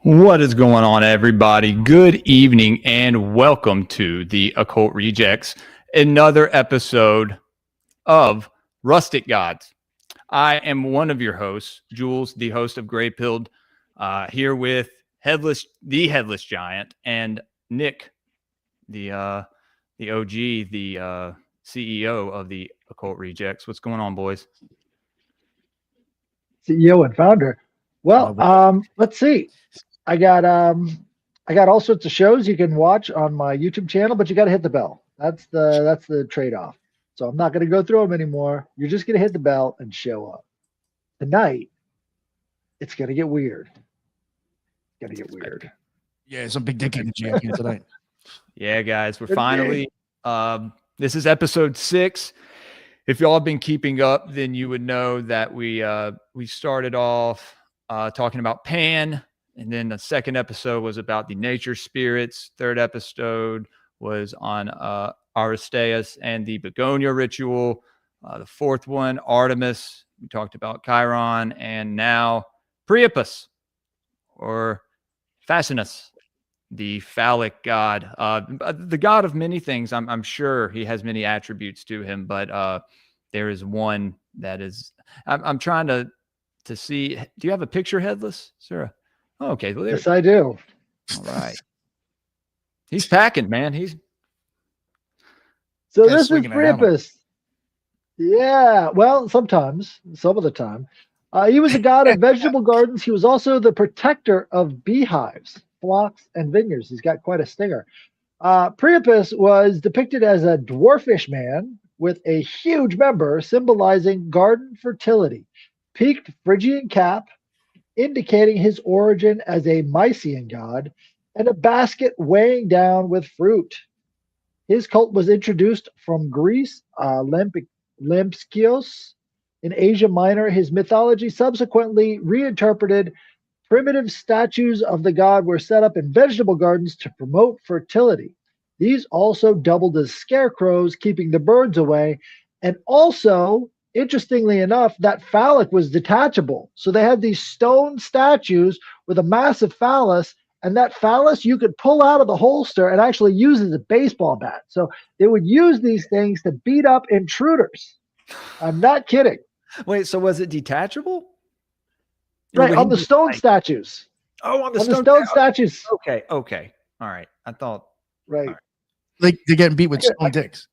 What is going on, everybody? Good evening and welcome to the Occult Rejects, another episode of Rustic Gods. I am one of your hosts, Jules, the host of Greypilled, here with Headless, the Headless Giant, and Nick, the OG, the CEO of the Occult Rejects. What's going on, boys? CEO and founder. Well, let's see. I got all sorts of shows you can watch on my YouTube channel, but you got to hit the bell. That's the trade-off. So I'm not going to go through them anymore. You're just going to hit the bell and show up. Tonight, it's going to get weird. It's going to get weird. Yeah, some big dick in the champion tonight. Yeah, guys, we're finally. This is episode 6. If y'all have been keeping up, then you would know that we started off talking about Pan, and then the second episode was about the nature spirits. Third episode was on Aristeas and the Begonia ritual. The fourth one, Artemis. We talked about Chiron, and now Priapus, or Fascinus, the phallic god, the god of many things. I'm sure he has many attributes to him, but there is one that is. I'm trying to see. Do you have a picture, Headless, Sarah? Oh, okay. Well, yes, I do. All right. He's packing, man. So this is Priapus. Yeah. Well, sometimes, some of the time, he was a god of vegetable gardens. He was also the protector of beehives, flocks, and vineyards. He's got quite a stinger. Priapus was depicted as a dwarfish man with a huge member symbolizing garden fertility, peaked Phrygian cap, indicating his origin as a Mysian god, and a basket weighing down with fruit. His cult was introduced from Greece, Lempskios, in Asia Minor. His mythology subsequently reinterpreted. Primitive statues of the god were set up in vegetable gardens to promote fertility. These also doubled as scarecrows, keeping the birds away. And also, interestingly enough, that phallic was detachable. So they had these stone statues with a massive phallus, and that phallus you could pull out of the holster and actually use as a baseball bat. So they would use these things to beat up intruders. I'm not kidding. Wait, so was it detachable? Right, on the stone statues. Oh, on the stone statues. Okay. All right. I thought. Right. Like they're getting beat with stone dicks.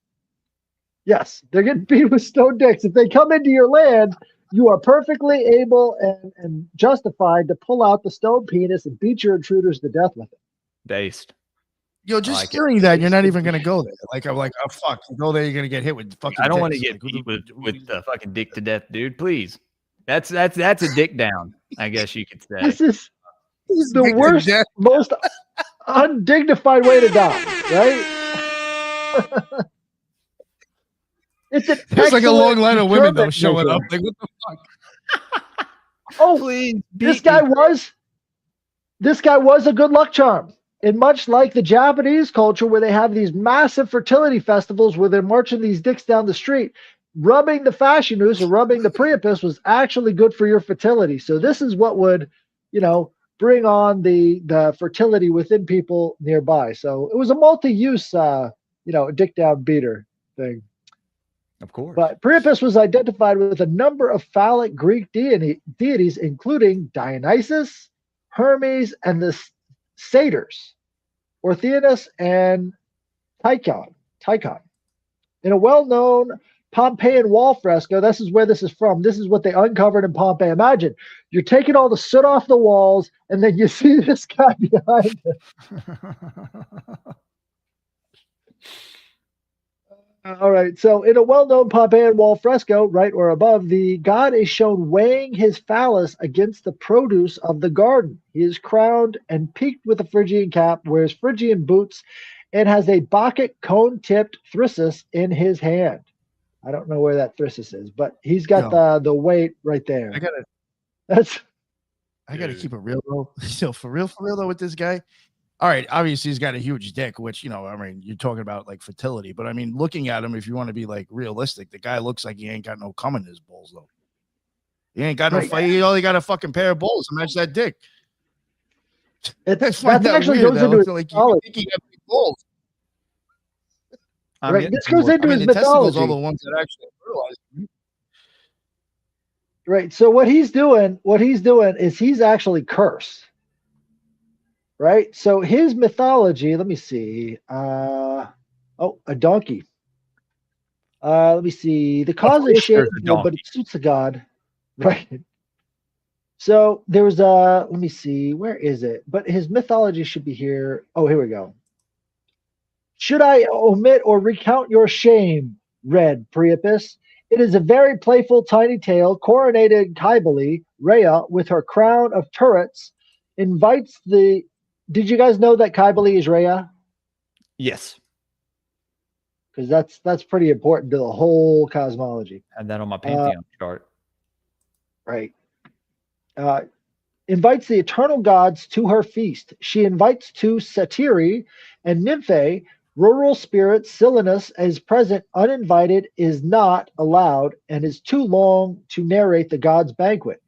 Yes, they're getting beat with stone dicks. If they come into your land, you are perfectly able and justified to pull out the stone penis and beat your intruders to death with it. Based. Yo, just hearing that, you're not even going to go there. I'm like, oh, fuck. You go there, you're going to get hit with fucking I don't want to get beat with the fucking dick to death, dude. Please. That's a dick down, I guess you could say. This is the worst, most undignified way to die, right? It's like a long line of women though showing up. Like, what the fuck? Oh, please! This guy was a good luck charm. And much like the Japanese culture, where they have these massive fertility festivals where they're marching these dicks down the street, rubbing the Fascinus or rubbing the Priapus was actually good for your fertility. So this is what would, bring on the fertility within people nearby. So it was a multi-use, dick down beater thing. Of course. But Priapus was identified with a number of phallic Greek deities, including Dionysus, Hermes, and the satyrs, Orpheus and Tychon. In a well-known Pompeian wall fresco, this is where this is from. This is what they uncovered in Pompeii. Imagine you're taking all the soot off the walls, and then you see this guy behind it. All right. So in a well-known Pompeian wall fresco, right or above, the god is shown weighing his phallus against the produce of the garden. He is crowned and peaked with a Phrygian cap, wears Phrygian boots, and has a Bacchic cone-tipped thyrsus in his hand. I don't know where that thyrsus is, but he's got the weight right there. I gotta keep it real though. So for real though with this guy. All right, obviously he's got a huge dick, which, you're talking about like fertility, but I mean, looking at him, if you want to be like realistic, the guy looks like he ain't got no cum in his balls though. He ain't got no fight. He only got a fucking pair of balls to match that dick. That's find that actually weird. goes That into his looks like you mythology. think he got big balls. Right. This goes into his the testicles mythology. are the ones that actually fertilize. Right. So what he's doing is he's actually cursed. Right. So his mythology, let me see. A donkey. Let me see. The cause is course there's a shameful, but donkey. it suits a god. Right. So there was a, let me see, where is it? But his mythology should be here. Oh, here we go. Should I omit or recount your shame? Read Priapus. It is a very playful tiny tale. Coronated Cybele, Rhea, with her crown of turrets, invites the. Did you guys know that Cybele is Rhea? Yes. Because that's pretty important to the whole cosmology. Had that on my Pantheon chart. Right. Invites the eternal gods to her feast. She invites two Satyri and Nymphae, rural spirits. Silenus, as present uninvited, is not allowed and is too long to narrate the gods' banquet.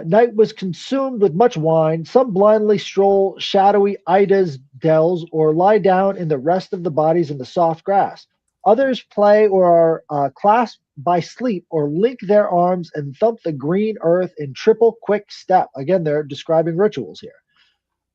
Night was consumed with much wine. Some blindly stroll shadowy Ida's dells or lie down in the rest of the bodies in the soft grass. Others play or are clasped by sleep or link their arms and thump the green earth in triple quick step. Again, they're describing rituals here.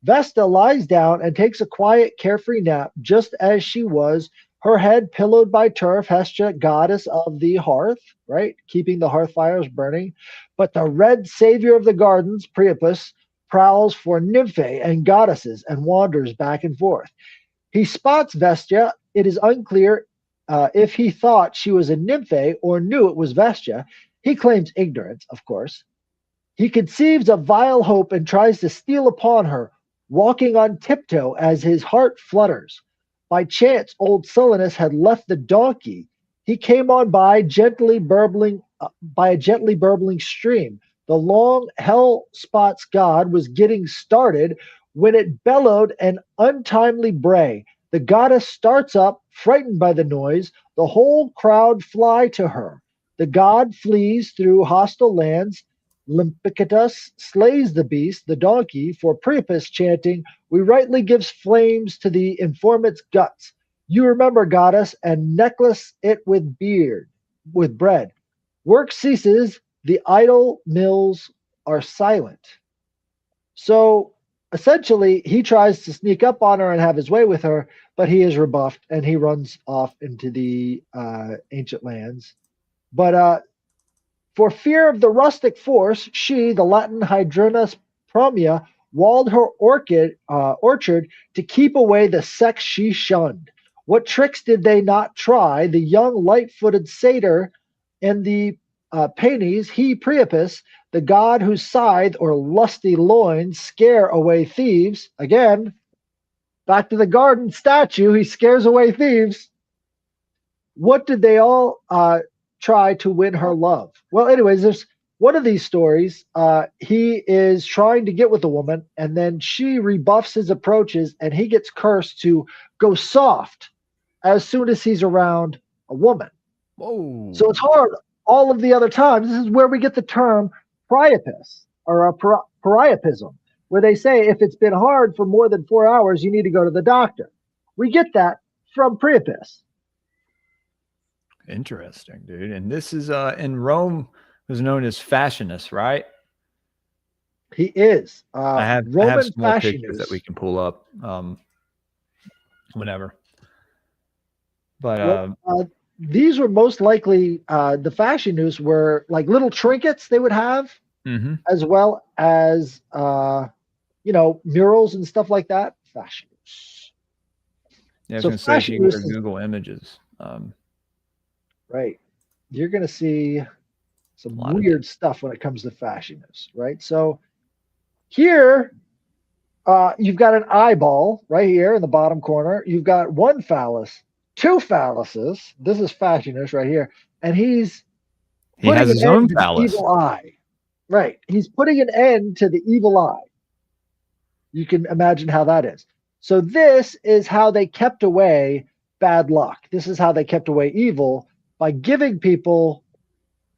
Vesta lies down and takes a quiet, carefree nap, just as she was, her head pillowed by turf, Hestia, goddess of the hearth, right? Keeping the hearth fires burning. But the red savior of the gardens, Priapus, prowls for Nymphae and goddesses and wanders back and forth. He spots Vestia. It is unclear if he thought she was a Nymphae or knew it was Vestia. He claims ignorance, of course. He conceives a vile hope and tries to steal upon her, walking on tiptoe as his heart flutters. By chance, old Silenus had left the donkey. He came on by a gently burbling stream. The long hell spot's god was getting started when it bellowed an untimely bray. The goddess starts up, frightened by the noise. The whole crowd fly to her. The god flees through hostile lands. Limpicatus slays the beast, the donkey, for Priapus chanting, "We rightly gives flames to the informant's guts. You remember, goddess, and necklace it with bread. Work ceases, the idle mills are silent." So essentially, he tries to sneak up on her and have his way with her, but he is rebuffed and he runs off into the ancient lands. But for fear of the rustic force, she, the Latin Hydrinus Promia, walled her orchard to keep away the sex she shunned. What tricks did they not try? The young light-footed satyr and the Panes, he Priapus, the god whose scythe or lusty loins scare away thieves. Again, back to the garden statue, he scares away thieves. What did they all try to win her love? Well, anyways, there's one of these stories. He is trying to get with a woman, and then she rebuffs his approaches, and he gets cursed to go soft as soon as he's around a woman. Whoa. So it's hard all of the other times. This is where we get the term priapus or a priapism, where they say if it's been hard for more than 4 hours, you need to go to the doctor. We get that from Priapus. Interesting, dude. And this is in Rome was known as Fascinus, right? He is. I have Roman some more Fascinus. pictures that we can pull up whenever. But these were most likely the Fascinus were like little trinkets they would have, as well as murals and stuff like that. Fascinus. Yeah, I was So going to say if you go to Fascinus is- Google Images. Right. You're going to see some A lot of weird stuff when it comes to Fascinus, right? So here, you've got an eyeball right here in the bottom corner. You've got one phallus, two phalluses. This is Fascinus right here. And he has putting his an own end to the phallus. evil eye. Right. He's putting an end to the evil eye. You can imagine how that is. So this is how they kept away bad luck. This is how they kept away evil, by giving people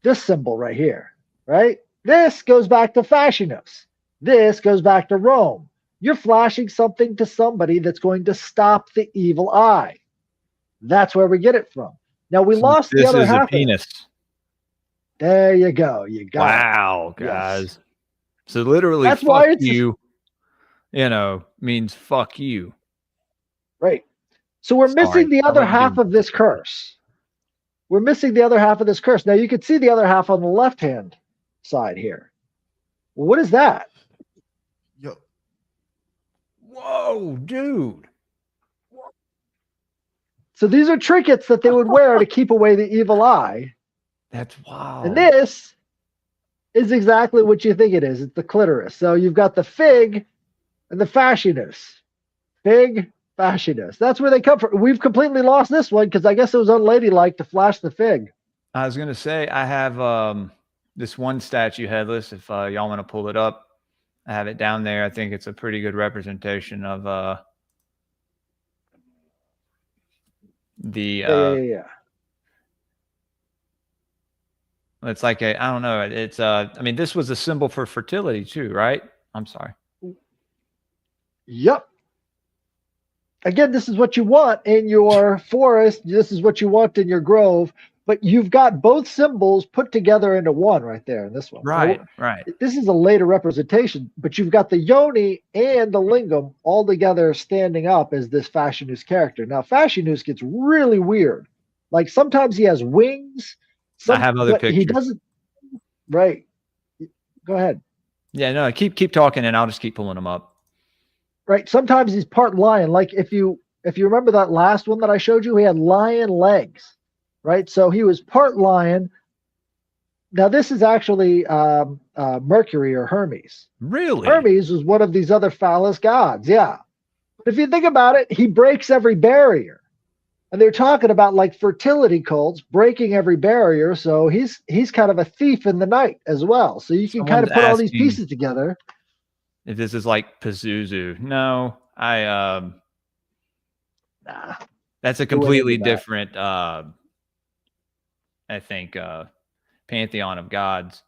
this symbol right here, right? This goes back to Fascinus. This goes back to Rome. you're flashing something to somebody that's going to stop the evil eye. That's where we get it from. Now we lost the This other is a half. penis. There you go. You got it. Wow, guys. Yes. So literally, That's why fuck it's you, means fuck you. right. So we're Sorry, missing the I other love half doing of this curse. We're missing the other half of this curse. Now you can see the other half on the left-hand side here. Well, what is that? Yo, Whoa, dude. So these are trinkets that they would wear to keep away the evil eye. That's wild. And this is exactly what you think it is. It's the clitoris. So you've got the fig and the fascinus. Fig, fascinus. That's where they come from. We've completely lost this one because I guess it was unladylike to flash the fig. I was gonna say I have this one statue headless. If y'all want to pull it up, I have it down there. I think it's a pretty good representation of the Yeah. It's like I don't know. It's I mean, this was a symbol for fertility too, right? I'm sorry. Yep. Again, this is what you want in your forest. This is what you want in your grove. But you've got both symbols put together into one right there in this one. Right, So right. this is a later representation, but you've got the yoni and the lingam all together standing up as this Fascinus character. Now, Fascinus gets really weird. Like sometimes he has wings. I have other pictures. He doesn't. Right. Go ahead. Yeah, no, keep talking, and I'll just keep pulling them up. Right. Sometimes he's part lion. Like if you remember that last one that I showed you, he had lion legs. Right. So he was part lion. Now this is actually Mercury or Hermes. Really? Hermes was one of these other phallus gods. Yeah. But if you think about it, he breaks every barrier. And they're talking about like fertility cults breaking every barrier. So he's kind of a thief in the night as well. So you can kind of put all these pieces together. If this is like Pazuzu. No, Nah. That's a completely different I think pantheon of gods.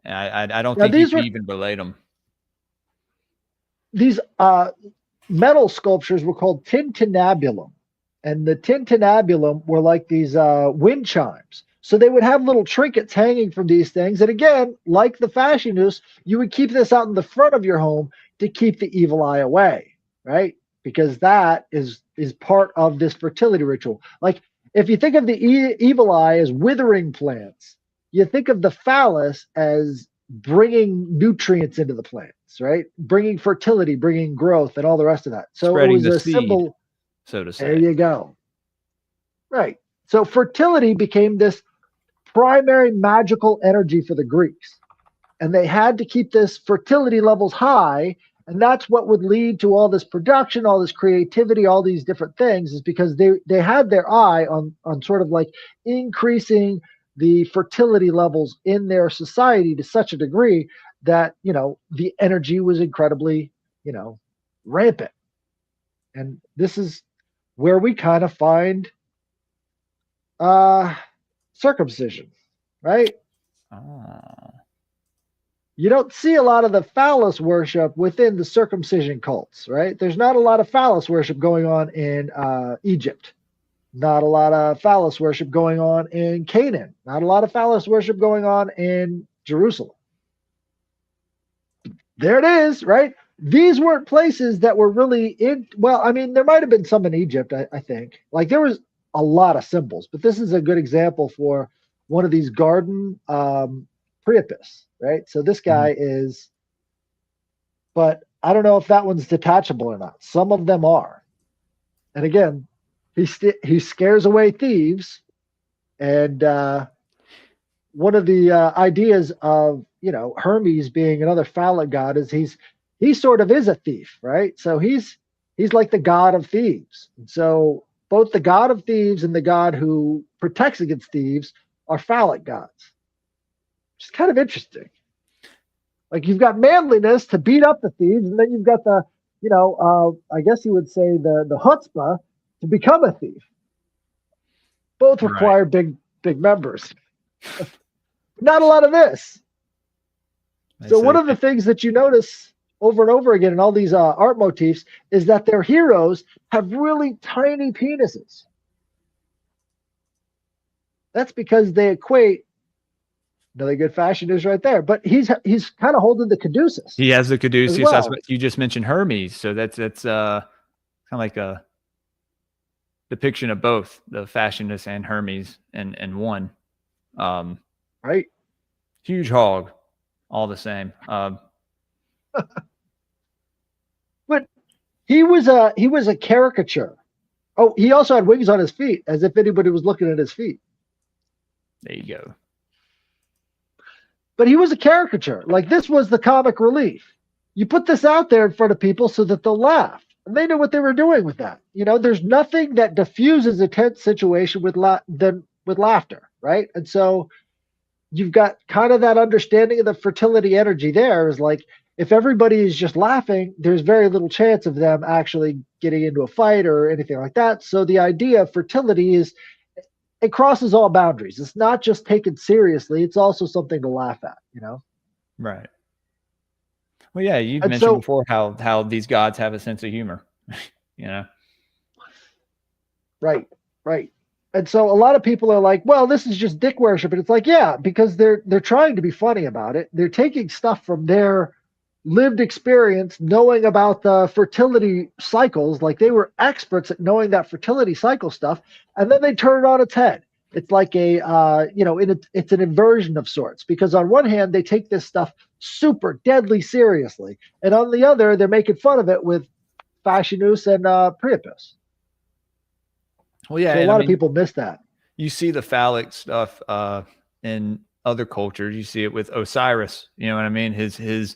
I don't think you can even relate them. These metal sculptures were called tintinnabulum. And the tintinnabulum were like these wind chimes. So they would have little trinkets hanging from these things. And again, like the Fascinus, you would keep this out in the front of your home to keep the evil eye away, right? Because that is part of this fertility ritual. Like if you think of the evil eye as withering plants, you think of the phallus as bringing nutrients into the plants, right? Bringing fertility, bringing growth, and all the rest of that. So spreading it was a seed, symbol. So to say. There you go. Right. So fertility became this primary magical energy for the Greeks. And they had to keep this fertility levels high. And that's what would lead to all this production, all this creativity, all these different things, is because they had their eye on sort of like increasing the fertility levels in their society to such a degree that, the energy was incredibly, rampant. And this is where we kind of find circumcision, right? Oh. You don't see a lot of the phallus worship within the circumcision cults, right? There's not a lot of phallus worship going on in Egypt. Not a lot of phallus worship going on in Canaan. Not a lot of phallus worship going on in Jerusalem. There it is, right? These weren't places that were really in. Well, I mean, there might have been some in Egypt, I think. Like there was a lot of symbols, but this is a good example for one of these garden Priapus, right? So this guy is, but I don't know if that one's detachable or not. Some of them are. And again, he scares away thieves. And one of the ideas of, Hermes being another phallic god is he sort of is a thief, right? So he's like the god of thieves. And so both the god of thieves and the god who protects against thieves are phallic gods. Which is kind of interesting. Like you've got manliness to beat up the thieves, and then you've got the, I guess you would say the chutzpah to become a thief. Both require big members. Not a lot of this. So one of the things that you notice over and over again in all these art motifs is that their heroes have really tiny penises. That's because they equate. Another good fashionist right there, but he's kind of holding the caduceus. He has the caduceus. Well. That's what you just mentioned, Hermes. So that's kind of like a depiction of both the fashionist and Hermes and one. Right. Huge hog, all the same. But he was a caricature. Oh, he also had wings on his feet, as if anybody was looking at his feet. There you go. But he was a caricature. Like, this was the comic relief. You put this out there in front of people so that they'll laugh. And they knew what they were doing with that. You know, there's nothing that diffuses a tense situation than with laughter, right? And so you've got kind of that understanding of the fertility energy there is like, if everybody is just laughing, there's very little chance of them actually getting into a fight or anything like that. So the idea of fertility is, it crosses all boundaries. It's not just taken seriously. It's also something to laugh at, you know? Right. Well, yeah, you mentioned before how these gods have a sense of humor, you know? Right, right. And so a lot of people are like, well, this is just dick worship. And it's like, yeah, because they're trying to be funny about it. They're taking stuff from their lived experience, knowing about the fertility cycles. Like, they were experts at knowing that fertility cycle stuff, and then they turn it on its head. It's like it's an inversion of sorts, because on one hand, they take this stuff super deadly seriously, and on the other, they're making fun of it with Fascinus and Priapus. Well, yeah, so a lot of people miss that. You see the phallic stuff in other cultures. You see it with Osiris. You know what I mean? His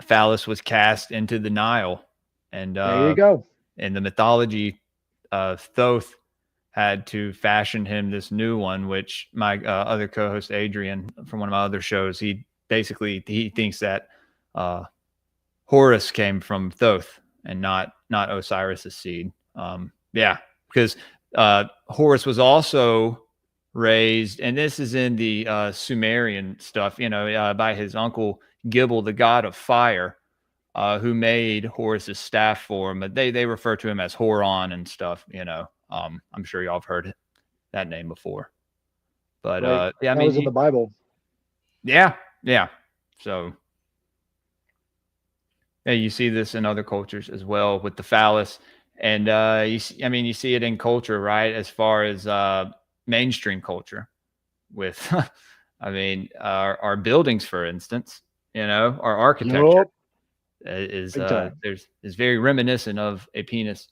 phallus was cast into the Nile, and there you go. In the mythology, Thoth had to fashion him this new one, which my other co-host Adrian from one of my other shows, he thinks that Horus came from Thoth and not Osiris's seed. Yeah, because Horus was also raised, and this is in the Sumerian stuff, by his uncle Gibel, the god of fire, who made Horus's staff for him. But they refer to him as Horon and stuff, I'm sure y'all have heard that name before. But right. yeah, that was in the Bible. Yeah. So yeah, you see this in other cultures as well with the phallus. And you see it in culture, right? As far as mainstream culture with, our buildings, for instance, our architecture is very reminiscent of a penis.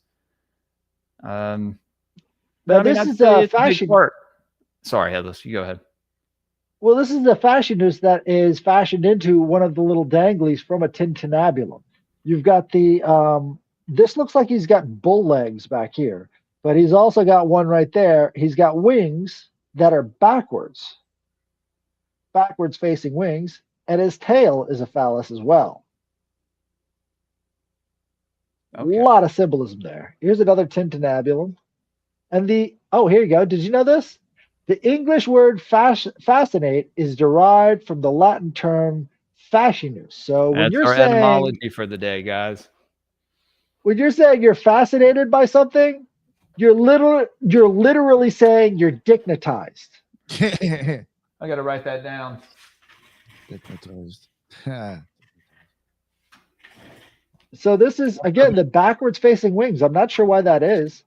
But this is a fashion. Sorry, Headless, you go ahead. Well, this is the Fascinus that is fashioned into one of the little danglies from a tintinnabulum. You've got this looks like he's got bull legs back here, but he's also got one right there. He's got wings that are backwards facing wings, and his tail is a phallus as well. Okay. A lot of symbolism there. Here's another tintinnabulum. And here you go. Did you know this? The English word fascinate is derived from the Latin term fascinus. So when you're saying etymology for the day, guys. When you're saying you're fascinated by something, you're literally saying you're dignitized. I got to write that down. Dignitized. So this is, again, the backwards facing wings. I'm not sure why that is,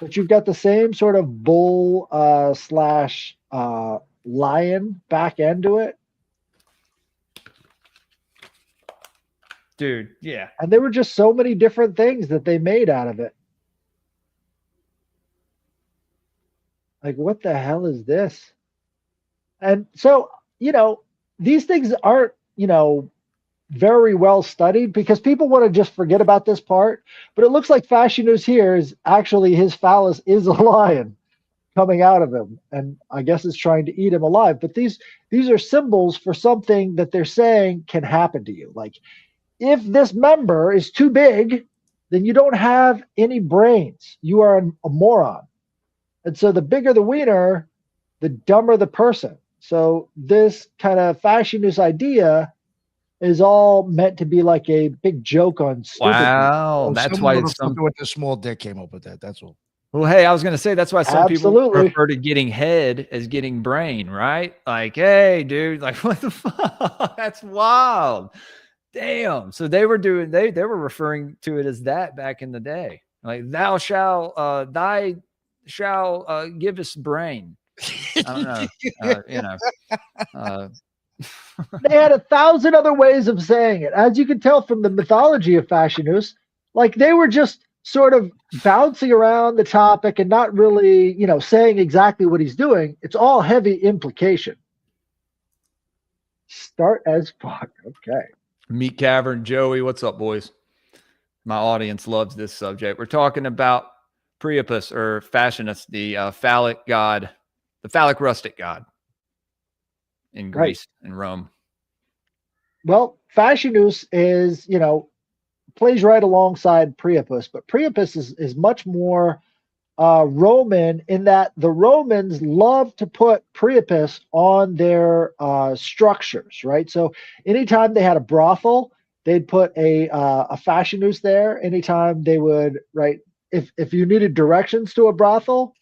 but you've got the same sort of bull / lion back end to it. Dude, yeah. And there were just so many different things that they made out of it. Like, what the hell is this? And so, these things aren't, very well studied because people want to just forget about this part. But it looks like Fascinus here is actually, his phallus is a lion coming out of him. And I guess it's trying to eat him alive. But these are symbols for something that they're saying can happen to you. Like, if this member is too big, then you don't have any brains. You are a moron. And so the bigger the wiener, the dumber the person. So this kind of Fascinus idea is all meant to be like a big joke on stupid people. Wow, that's why something with the small dick came up with that. That's all. Well, hey, I was going to say that's why some people Absolutely. refer to getting head as getting brain, right? Like, hey, dude, like what the fuck? That's wild. Damn. So they were referring to it as that back in the day. Like thy shall give us brain. I don't know. They had 1,000 other ways of saying it. As you can tell from the mythology of Fascinus, like they were just sort of bouncing around the topic and not really, saying exactly what he's doing. It's all heavy implication. Start as fuck. Okay. Meat Cavern, Joey, what's up, boys? My audience loves this subject. We're talking about Priapus or Fascinus, the phallic god, the phallic rustic god in Greece and Rome. Well, Fascinus is, plays right alongside Priapus, but Priapus is much more Roman in that the Romans love to put Priapus on their structures, right? So anytime they had a brothel, they'd put a Fascinus there. Anytime they would, right, if you needed directions to a brothel,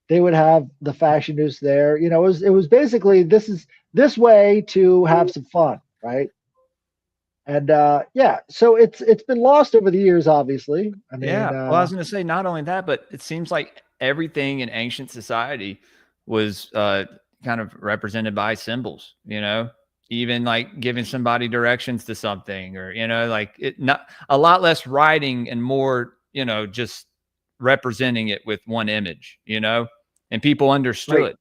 they would have the Fascinus there. It was basically this way to have some fun, right? And so it's been lost over the years, obviously. I mean, well, I was going to say not only that, but it seems like everything in ancient society was kind of represented by symbols. Even like giving somebody directions to something, or like it not a lot less writing and more, just representing it with one image, and people understood.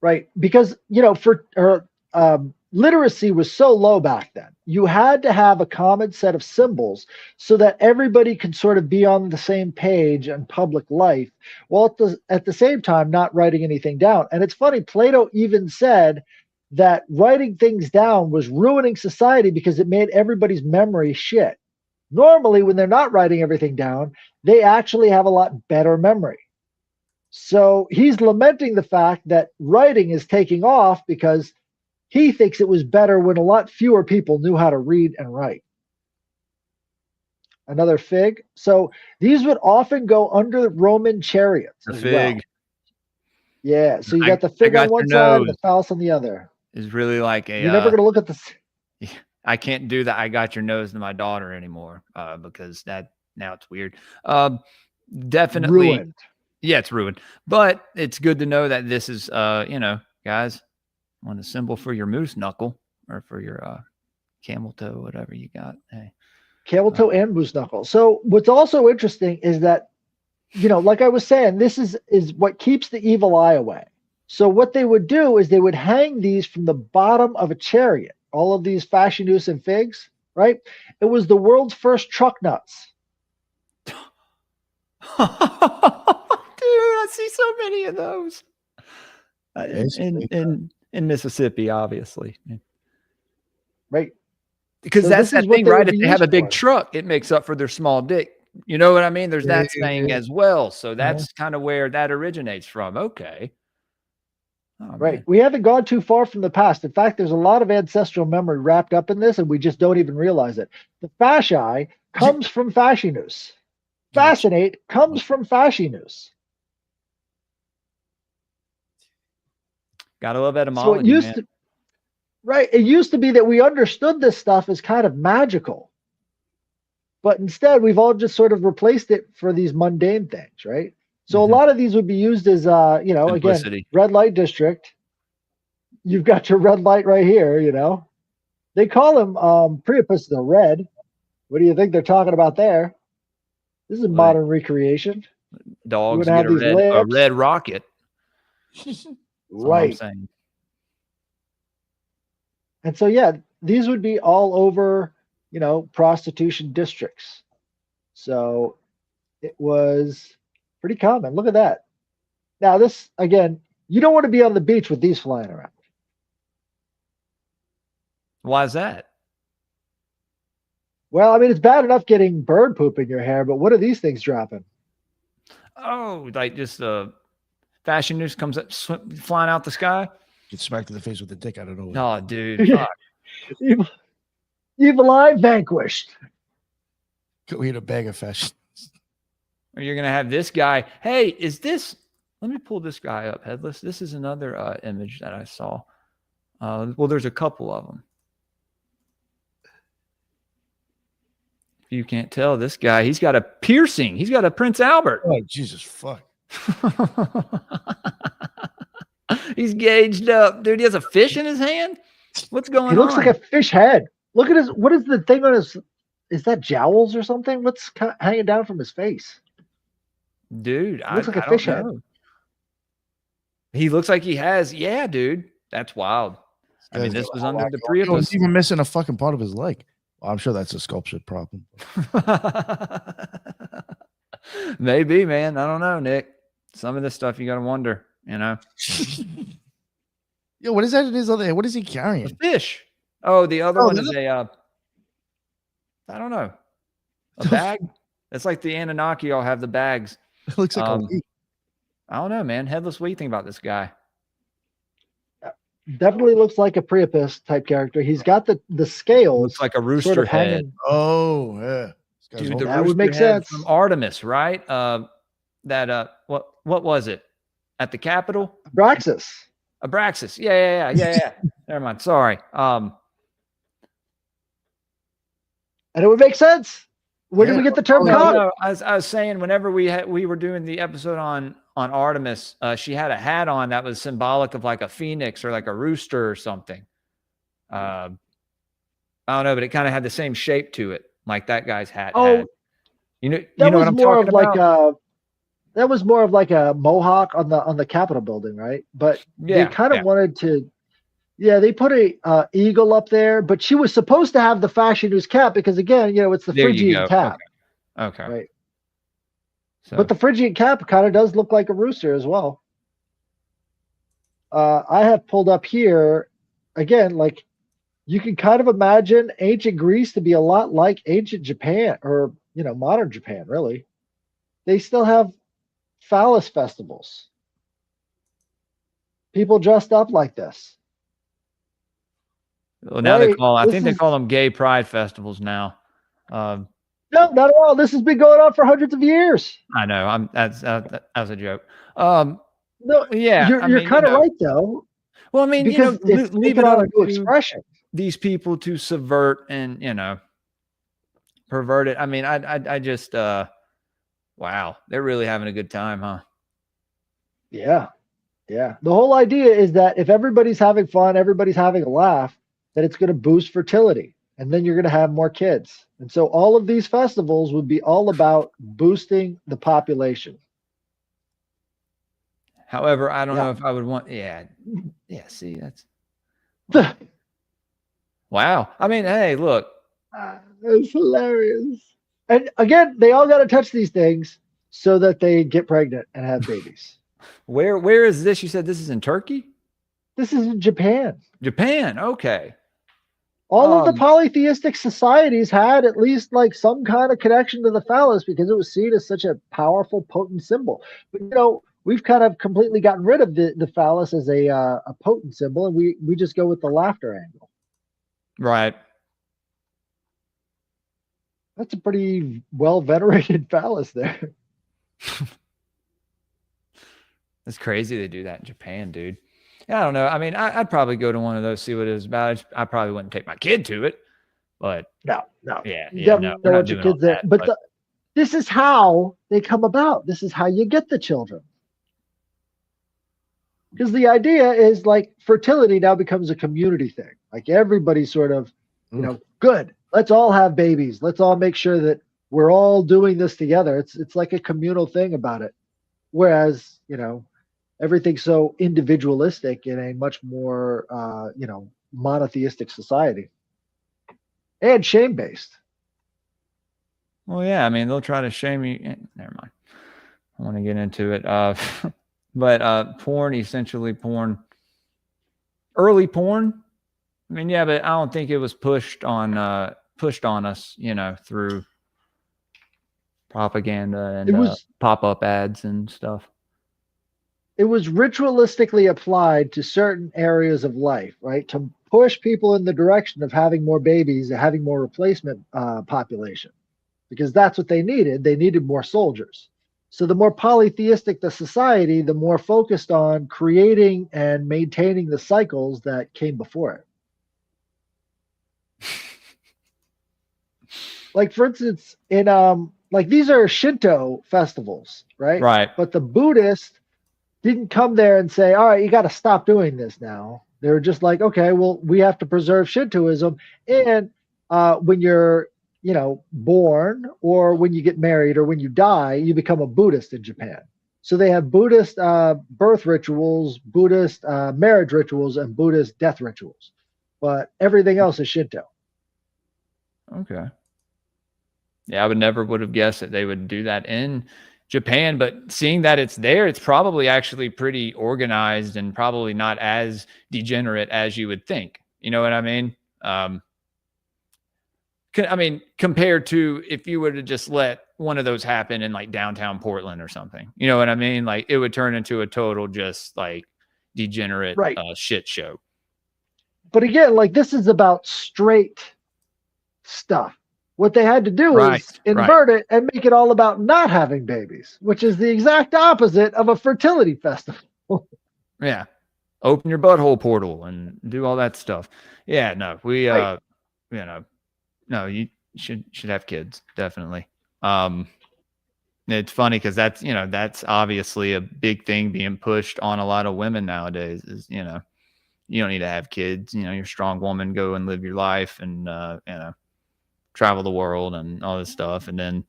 Right, because literacy was so low back then. You had to have a common set of symbols so that everybody could sort of be on the same page in public life, while at the same time not writing anything down. And it's funny, Plato even said that writing things down was ruining society because it made everybody's memory shit. Normally, when they're not writing everything down, they actually have a lot better memory. So he's lamenting the fact that writing is taking off because he thinks it was better when a lot fewer people knew how to read and write. Another fig. So these would often go under Roman chariots. The fig. Well. Yeah. So you got the fig on one side and the phallus on the other. Is really like a. You're never going to look at this. I can't do that. I got your nose to my daughter anymore because now it's weird. Definitely. Ruined. Yeah, it's ruined. But it's good to know that this is, guys, on a symbol for your moose knuckle or for your camel toe, whatever you got. Hey, camel toe and moose knuckle. So what's also interesting is that, like I was saying, this is what keeps the evil eye away. So what they would do is they would hang these from the bottom of a chariot. All of these Fascinus and figs, right? It was the world's first truck nuts. Dude, I see so many of those. In Mississippi, obviously. Right. Because so that's that thing, right? If they have a big truck, it makes up for their small dick. You know what I mean? There's that saying as well. So that's kind of where that originates from. Okay. Oh, right. Man. We haven't gone too far from the past. In fact, there's a lot of ancestral memory wrapped up in this, and we just don't even realize it. The fasci comes from Fascinus. Fascinate comes from Fascinus. Gotta love etymology, so it used to be that we understood this stuff as kind of magical. But instead, we've all just sort of replaced it for these mundane things, right? So a lot of these would be used as, Simplicity. Again, red light district. You've got your red light right here, They call him Priapus the Red. What do you think they're talking about there? This is a modern recreation. Dogs get a red rocket. Right. And so, these would be all over, prostitution districts. So it was pretty common. Look at that. Now, this, again, you don't want to be on the beach with these flying around. Why is that? Well, I mean, it's bad enough getting bird poop in your hair, but what are these things dropping? Oh, like just Fascinus comes up, flying out the sky. Get smacked in the face with a dick. I don't know. Oh, dude. Fuck. Evil eye vanquished. Go eat a bag of fish. Or you're going to have this guy. Hey, is this? Let me pull this guy up, Headless. This is another image that I saw. Well, there's a couple of them. If you can't tell, this guy, he's got a piercing. He's got a Prince Albert. Oh, Jesus, fuck. He's gauged up. Dude, he has a fish in his hand? What's going on? He looks like a fish head. Look at his, what is the thing on his, is that jowls or something? What's hanging down from his face? Dude, Looks like a fish head. He looks like he has, yeah, dude. That's wild. I mean, this was under the Priapus. He's even missing a fucking part of his leg. Well, I'm sure that's a sculpture problem. Maybe, man. I don't know, Nick. Some of this stuff you got to wonder, you know. Yo, what is that in his other hand? What is he carrying? A fish. Oh, the other one is I don't know. A bag? It's like the Anunnaki all have the bags. It looks like a weed. I don't know, man. Headless, what do you think about this guy? Definitely looks like a Priapus type character. He's got the scales. Looks like a rooster sort of head. hanging. Oh, yeah. Dude, the that would make head sense. from Artemis, right? What was it? At the Capitol? Abraxas. Abraxas. Yeah. Never mind. Sorry. And it would make sense. Where did we get the term cock? No, I was saying whenever we were doing the episode on Artemis, she had a hat on that was symbolic of like a phoenix or like a rooster or something. I don't know, but it kind of had the same shape to it, like that guy's hat had. You know what I'm talking about? That was more of like a mohawk on the Capitol building, right? But they kind of wanted to. Yeah, they put a eagle up there, but she was supposed to have the Fascinus cap because, again, it's the Phrygian cap. Okay. Right. So. But the Phrygian cap kind of does look like a rooster as well. I have pulled up here, again, like you can kind of imagine ancient Greece to be a lot like ancient Japan or, modern Japan, really. They still have phallus festivals. People dressed up like this. Well, now I think they call them gay pride festivals now. No, not at all. This has been going on for hundreds of years. I know. That's a joke. No, yeah, you're kind of right though. Well, I mean, because leave it on a new expression. These people to subvert and pervert it. I mean, I just wow, they're really having a good time, huh? Yeah. The whole idea is that if everybody's having fun, everybody's having a laugh, that it's going to boost fertility, and then you're going to have more kids. And so all of these festivals would be all about boosting the population. However, I don't know if I would want. Yeah. See, that's wow. I mean, hey, look, it's hilarious. And again, they all got to touch these things so that they get pregnant and have babies. Where is this? You said this is in Turkey? This is in Japan. Japan. Okay. All of the polytheistic societies had at least like some kind of connection to the phallus because it was seen as such a powerful, potent symbol. But we've kind of completely gotten rid of the phallus as a potent symbol, and we just go with the laughter angle. Right. That's a pretty well venerated phallus there. It's crazy they do that in Japan, dude. Yeah, I don't know. I mean, I'd probably go to one of those, see what it was about. I probably wouldn't take my kid to it, but no. Yeah, no, we're not doing all that. But this is how they come about. This is how you get the children. Because the idea is like fertility now becomes a community thing. Like everybody's sort of, good. Let's all have babies. Let's all make sure that we're all doing this together. It's like a communal thing about it. Whereas, everything's so individualistic in a much more, monotheistic society and shame-based. Well, yeah, I mean, they'll try to shame you. Never mind. I want to get into it. But porn, essentially porn, early porn. I mean, yeah, but I don't think it was pushed on us, through propaganda and pop-up ads and stuff. it was ritualistically applied to certain areas of life, right? To push people in the direction of having more babies and having more replacement population, because that's what they needed. They needed more soldiers. So the more polytheistic the society, the more focused on creating and maintaining the cycles that came before it. Like, for instance, in like, these are Shinto festivals, right? Right. But the Buddhists didn't come there and say, all right, you got to stop doing this now. They were just like, okay, well, we have to preserve Shintoism. And when you're, born, or when you get married, or when you die, you become a Buddhist in Japan. So they have Buddhist birth rituals, Buddhist marriage rituals, and Buddhist death rituals. But everything else is Shinto. Okay. Yeah, I would have guessed that they would do that in Japan, but seeing that it's there, it's probably actually pretty organized and probably not as degenerate as you would think. You know what I mean? Compared to if you were to just let one of those happen in like downtown Portland or something, you know what I mean? Like, it would turn into a total just like degenerate Right. shit show. But again, like, this is about straight stuff. What they had to do is invert it and make it all about not having babies, which is the exact opposite of a fertility festival. Yeah. Open your butthole portal and do all that stuff. Yeah, no, we no, you should have kids, definitely. It's funny because that's obviously a big thing being pushed on a lot of women nowadays is, you don't need to have kids, you're a strong woman, go and live your life and travel the world and all this stuff. And then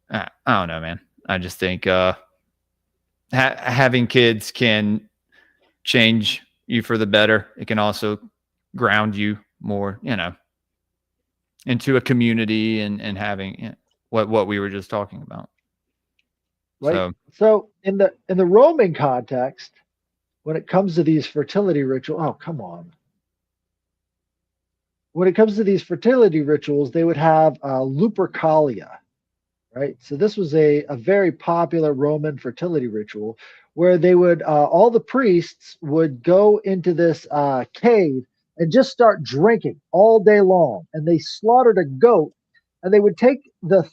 I don't know, man. I just think having kids can change you for the better. It can also ground you more, into a community and having what we were just talking about. Right. So in the Roman context, when it comes to these fertility rituals, oh, come on. When it comes to these fertility rituals, they would have Lupercalia, right? So this was a very popular Roman fertility ritual where they would, all the priests would go into this cave and just start drinking all day long. And they slaughtered a goat, and they would take the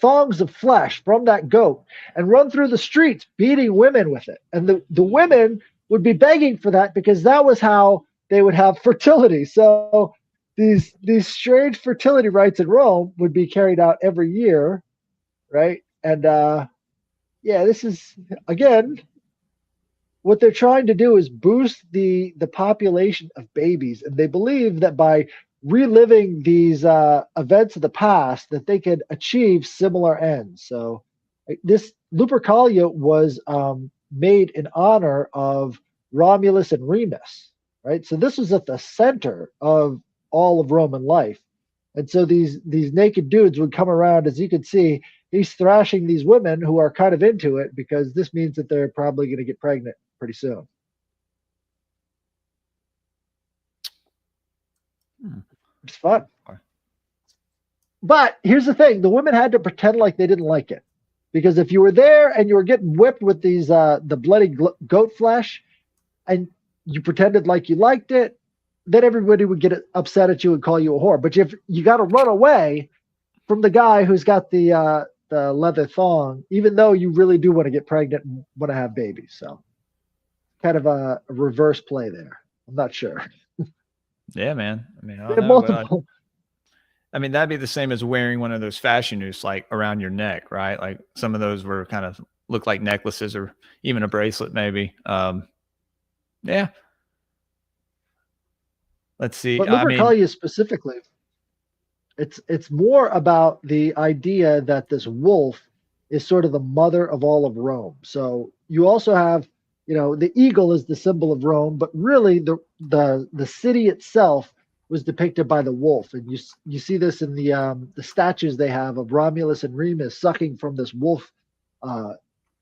thongs of flesh from that goat and run through the streets beating women with it. And the women would be begging for that because that was how they would have fertility. So these strange fertility rites in Rome would be carried out every year, right? And this is, again, what they're trying to do is boost the population of babies, and they believe that by reliving these events of the past, that they could achieve similar ends. So this Lupercalia was made in honor of Romulus and Remus. Right, so this was at the center of all of Roman life, and so these naked dudes would come around. As you can see, he's thrashing these women who are kind of into it because this means that they're probably going to get pregnant pretty soon. It's fun, but here's the thing: the women had to pretend like they didn't like it, because if you were there and you were getting whipped with these the bloody goat flesh, and you pretended like you liked it, then everybody would get upset at you and call you a whore. But if you got to run away from the guy who's got the leather thong, even though you really do want to get pregnant and want to have babies. So kind of a reverse play there. I'm not sure. Yeah, man. I mean, I don't know. That'd be the same as wearing one of those Fascinus like around your neck, right? Like some of those were kind of look like necklaces or even a bracelet, maybe. Yeah. Let's see. But Lupercalia specifically, it's more about the idea that this wolf is sort of the mother of all of Rome. So you also have, the eagle is the symbol of Rome, but really the city itself was depicted by the wolf, and you see this in the statues they have of Romulus and Remus sucking from this wolf,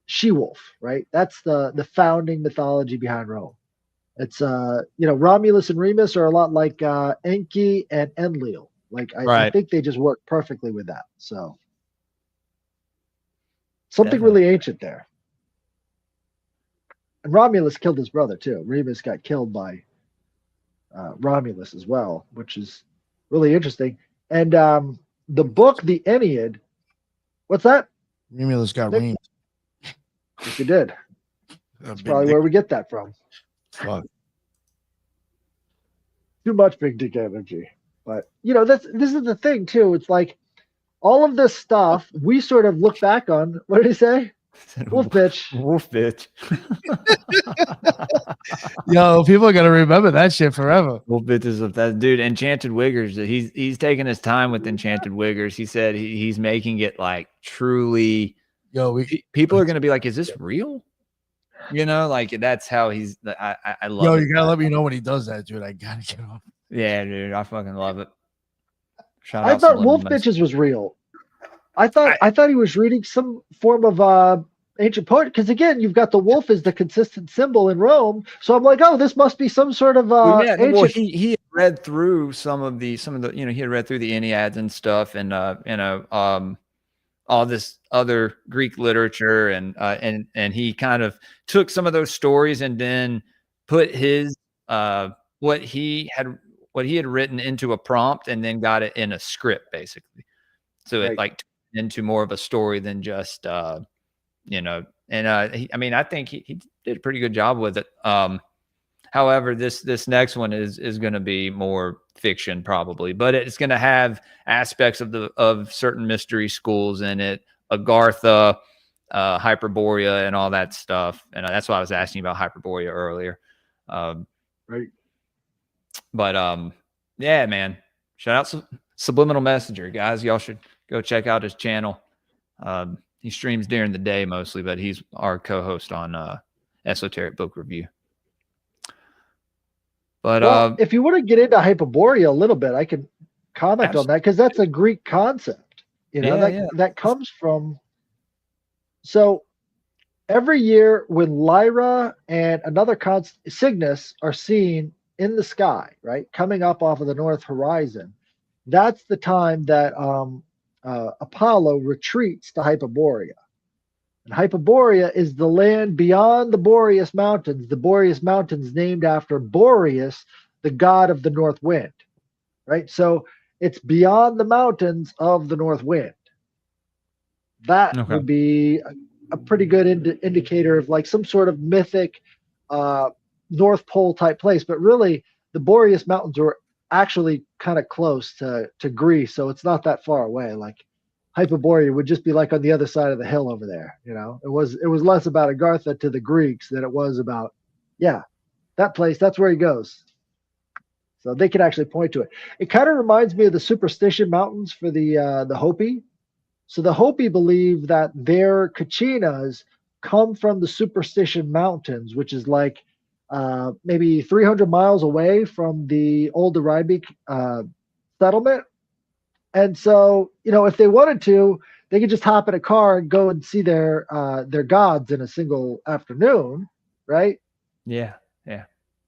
she-wolf, right? That's the founding mythology behind Rome. It's Romulus and Remus are a lot like Enki and Enlil. Like I think they just work perfectly with that. So Something Definitely. really ancient there. And Romulus killed his brother too. Remus got killed by Romulus as well, which is really interesting. And the book, the Aeneid, what's that? Romulus got Nick? reamed. Yes, he did. That's probably dick. where we get that from. Fuck. Too much big dick energy. But this is the thing too. It's like all of this stuff we sort of look back on. What did he say? Wolf bitch. Wolf bitch. Yo, people are gonna remember that shit forever. Wolf bitch is that dude. Enchanted Wiggers. He's taking his time with Enchanted Wiggers. He said he's making it like truly. Yo, people are gonna be like, is this real? Like that's how he's. I love. Yo, it. you gotta let me know when he does that, dude. I gotta get off. Yeah, dude, I fucking love it. I thought Wolf Bitches was real. I thought he was reading some form of ancient poetry because again, you've got the wolf as the consistent symbol in Rome. So I'm like, oh, this must be some sort of ancient. Well, he had read through some of the he had read through the Enneads and stuff, and all this other Greek literature, and he kind of took some of those stories and then put his what he had written into a prompt and then got it in a script basically. So it like turned into more of a story than just I think he did a pretty good job with it. However, this next one is going to be more fiction probably, but it's going to have aspects of certain mystery schools in it, Agartha, Hyperborea, and all that stuff. And that's why I was asking about Hyperborea earlier. Right. But yeah, man, shout out Subliminal Messenger, guys. Y'all should go check out his channel. He streams during the day mostly, but he's our co-host on Esoteric Book Review. But if you want to get into Hyperborea a little bit, I can comment on that because that's a Greek concept. That comes from. So every year when Lyra and another Cygnus are seen in the sky, right, coming up off of the north horizon, that's the time that Apollo retreats to Hyperborea. And Hyperborea is the land beyond the Boreas Mountains. The Boreas Mountains named after Boreas, the god of the north wind, right? So it's beyond the mountains of the north wind. That would be a pretty good indicator of like some sort of mythic North Pole type place. But really, the Boreas Mountains are actually kind of close to Greece, so it's not that far away. Like Hyperborea would just be like on the other side of the hill over there. It was less about Agartha to the Greeks than it was about that place. That's where he goes. So they can actually point to it. It kind of reminds me of the Superstition Mountains for the Hopi. So the Hopi believe that their Kachinas come from the Superstition Mountains, which is like maybe 300 miles away from the old Arabic settlement. And so, if they wanted to, they could just hop in a car and go and see their gods in a single afternoon, right? Yeah.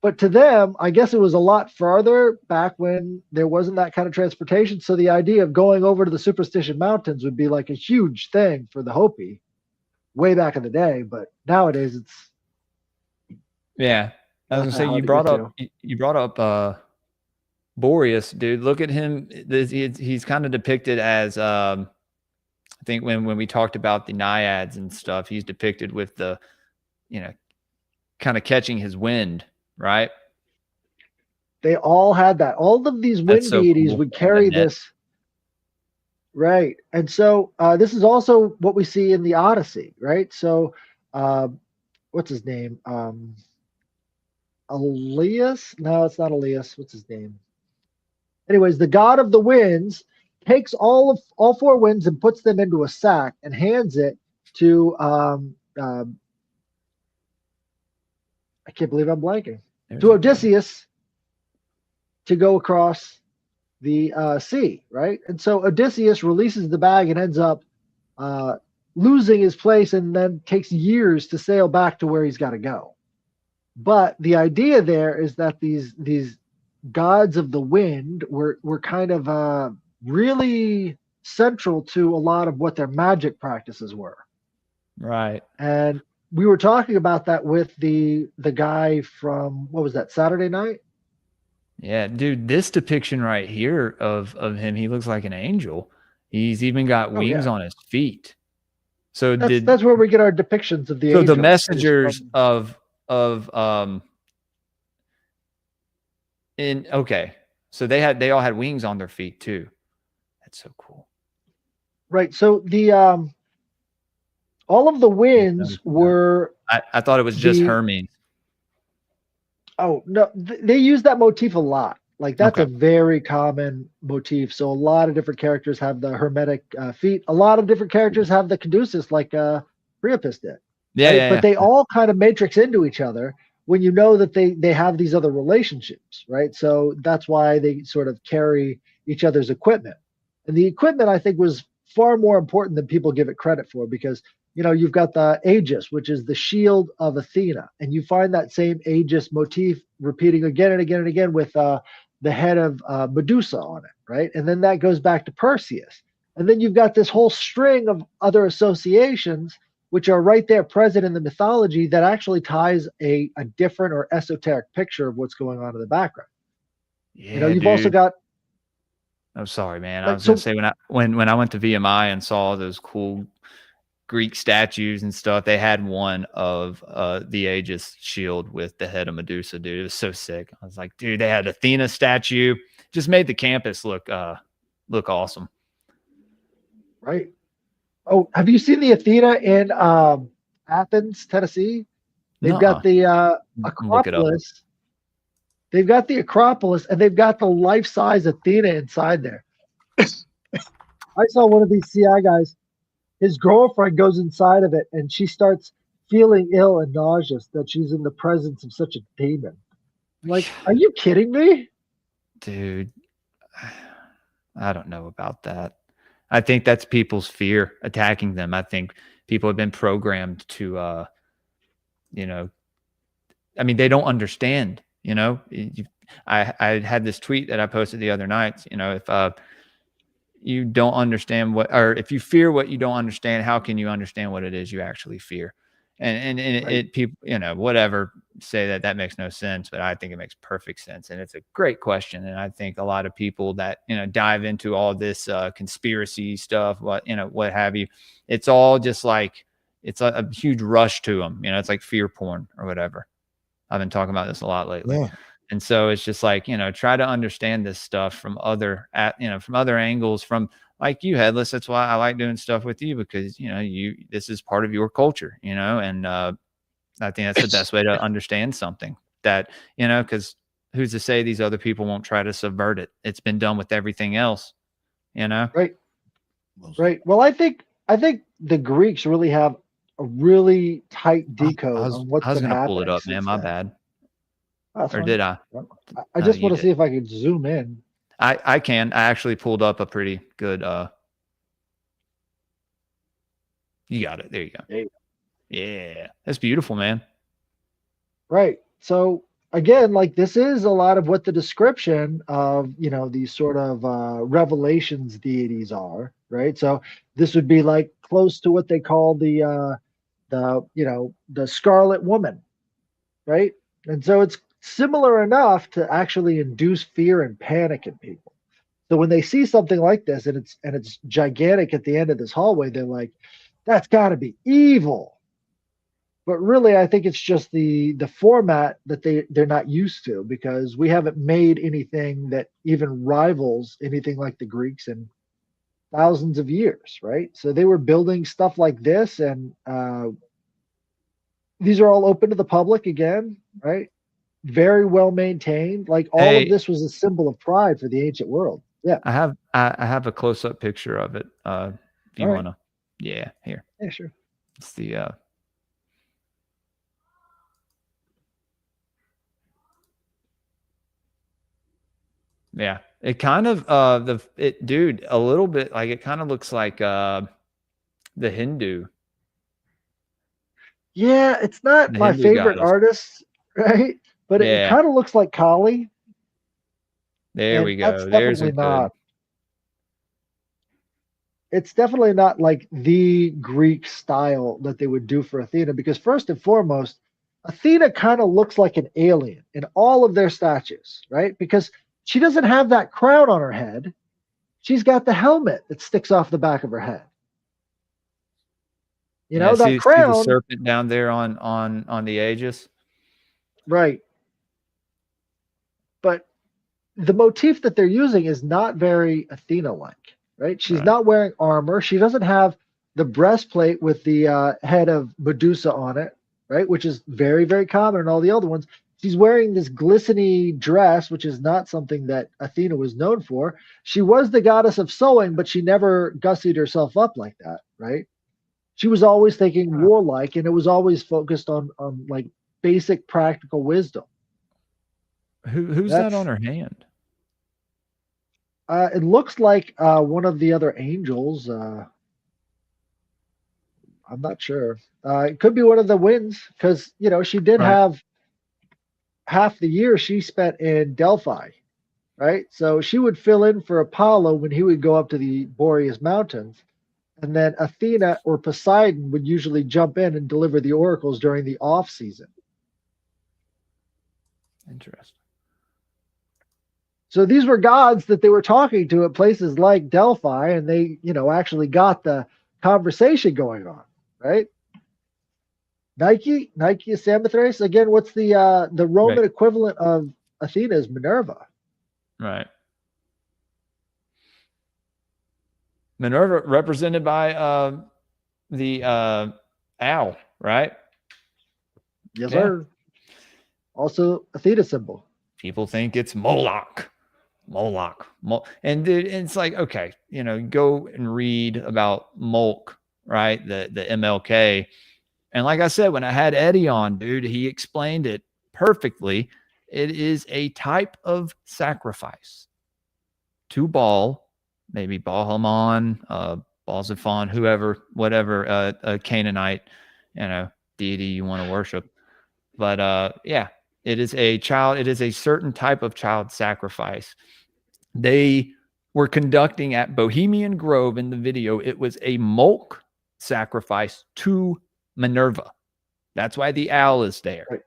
But to them, I guess it was a lot farther back when there wasn't that kind of transportation. So the idea of going over to the Superstition Mountains would be like a huge thing for the Hopi way back in the day. But nowadays it's. Yeah. I was going to say, you brought up Boreas, dude. Look at him. He's kind of depicted as, I think when we talked about the naiads and stuff, he's depicted with the, kind of catching his wind. Right. They all had that. All of these wind deities would carry this. Right. And so this is also what we see in the Odyssey, right? So what's his name? Elias? No, it's not Elias. What's his name? Anyways, the god of the winds takes all four winds and puts them into a sack and hands it to I can't believe I'm blanking. To Odysseus to go across the sea, right? And so Odysseus releases the bag and ends up losing his place and then takes years to sail back to where he's got to go. But the idea there is that these gods of the wind were kind of really central to a lot of what their magic practices were. Right. And we were talking about that with the guy from, what was that, Saturday Night? Yeah, dude, this depiction right here of him, he looks like an angel. He's even got Oh wings yeah, on his feet. So that's where we get our depictions of the the angels. Is messengers from, of okay. So they all had wings on their feet too. That's so cool. right. So the all of the winds were I thought it was just the Hermes. oh no, they use that motif a lot. Like that's Okay. a very common motif. So a lot of different characters have the hermetic feet. A lot of different characters have the caduceus, like Priapus did. Yeah, Right? yeah, But yeah. they all kind of matrix into each other when you know that they have these other relationships, right? So that's why they sort of carry each other's equipment. And the equipment, I think, was far more important than people give it credit for, because you've got the Aegis, which is the shield of Athena, and you find that same Aegis motif repeating again and again and again with the head of Medusa on it, right? And then that goes back to Perseus, and then you've got this whole string of other associations which are right there present in the mythology that actually ties a different or esoteric picture of what's going on in the background. Yeah, You've also dude. got, I'm sorry, man. I right, was gonna so say when I went to VMI and saw those cool Greek statues and stuff, they had one of the Aegis shield with the head of Medusa, dude. It was so sick. I was like, dude, they had Athena statue. Just made the campus look awesome. right. Oh, have you seen the Athena in Athens, Tennessee? They've got Nuh-uh. the Look it up. Acropolis. They've got the Acropolis, and they've got the life-size Athena inside there. I saw one of these CI guys. His girlfriend goes inside of it, and she starts feeling ill and nauseous that she's in the presence of such a demon. I'm like, are you kidding me? Dude, I don't know about that. I think that's people's fear attacking them. I think people have been programmed to, I mean, they don't understand, I had this tweet that I posted the other night, if you don't understand or if you fear what you don't understand, how can you understand what it is you actually fear? And Right. it people, whatever, say that makes no sense, but I think it makes perfect sense. And it's a great question. And I think a lot of people that, dive into all this conspiracy stuff, what have you, it's all just like, it's a huge rush to them. It's like fear porn or whatever. I've been talking about this a lot lately. Yeah. And so it's just like, try to understand this stuff from other angles, from like you, Headless. That's why I like doing stuff with you, because, this is part of your culture, and I think that's the best way to understand something that, because who's to say these other people won't try to subvert it? It's been done with everything else, Right. Right. Well, I think the Greeks really have a really tight decode on what's I was been going to pull happening it up, man. since My then. bad. That's Or fine. did I? I just You want to did. see if I can zoom in. I can. I actually pulled up a pretty good you got it. There you go. There you go. Yeah. That's beautiful, man. Right. So again, like this is a lot of what the description of, these sort of revelations deities are, right? So this would be like close to what they call the Scarlet Woman, right? And so it's similar enough to actually induce fear and panic in people. So when they see something like this and it's gigantic at the end of this hallway, they're like, that's got to be evil. But really, I think it's just the format that they're not used to, because we haven't made anything that even rivals anything like the Greeks in thousands of years, right? So they were building stuff like this, and these are all open to the public again, right? Very well maintained. Like all of this was a symbol of pride for the ancient world. Yeah, I have a close up picture of it. If you want to, yeah, here. Yeah, sure. It's the yeah. It kind of dude, a little bit like it kind of looks like the Hindu. Yeah, it's not my Hindu favorite goddess. artist, right? But it kind of looks like Kali. There we go. That's There's definitely not. it's definitely not like the Greek style that they would do for Athena, because first and foremost, Athena kind of looks like an alien in all of their statues, right? Because she doesn't have that crown on her head. She's got the helmet that sticks off the back of her head. You know, that see the crown, serpent down there on the Aegis. right? But the motif that they're using is not very Athena-like, right? She's Right. not wearing armor. She doesn't have the breastplate with the head of Medusa on it, right? Which is very, very common in all the other ones. She's wearing this glistening dress, which is not something that Athena was known for. She was the goddess of sewing, but she never gussied herself up like that, right? She was always thinking warlike, and it was always focused on like basic practical wisdom. Who's that on her hand? It looks like one of the other angels. I'm not sure. It could be one of the winds, because she did have half the year she spent in Delphi, right? So she would fill in for Apollo when he would go up to the Boreas Mountains, and then Athena or Poseidon would usually jump in and deliver the oracles during the off season. Interesting. So these were gods that they were talking to at places like Delphi, and they, actually got the conversation going on, right? Nike is Samothrace. Again, what's the Roman equivalent of Athena is Minerva. Right. Minerva represented by the owl, right? Yes, sir. Also Athena symbol. People think it's Moloch. And it's like, okay, go and read about Molk, right? The MLK. And like I said, when I had Eddie on, dude, he explained it perfectly. It is a type of sacrifice to Baal, maybe Baal-Hamon, Baal-Zephon, whoever, whatever, a Canaanite, deity you want to worship. But it is a certain type of child sacrifice. They were conducting at Bohemian Grove in the video. It was a Molk sacrifice to Minerva. That's why the owl is there. Right.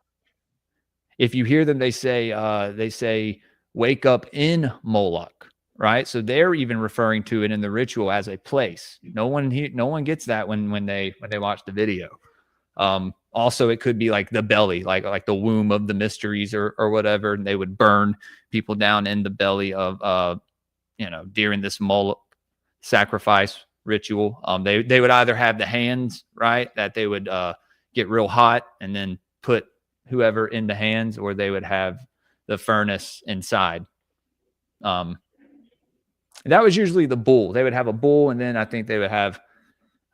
If you hear them, they say, wake up in Moloch, right? So they're even referring to it in the ritual as a place. No one gets that when they watch the video. Also, it could be like the belly, like the womb of the mysteries or whatever. And they would burn people down in the belly of, during this Moloch sacrifice ritual. They would either have the hands, right, that they would get real hot and then put whoever in the hands, or they would have the furnace inside. That was usually the bull. They would have a bull, and then I think they would have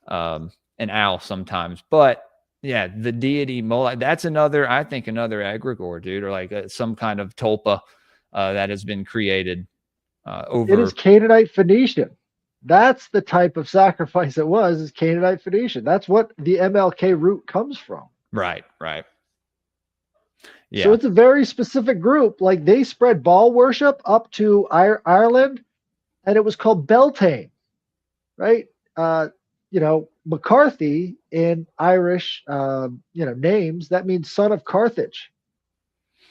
an owl sometimes. But yeah, the deity Moloch, that's another egregore, dude, or like some kind of tulpa that has been created over. It is Canaanite Phoenician. That's the type of sacrifice it was, is Canaanite Phoenician. That's what the MLK root comes from. Right. Yeah. So it's a very specific group. Like, they spread Baal worship up to Ireland, and it was called Beltane, right? McCarthy in Irish, names, that means son of Carthage,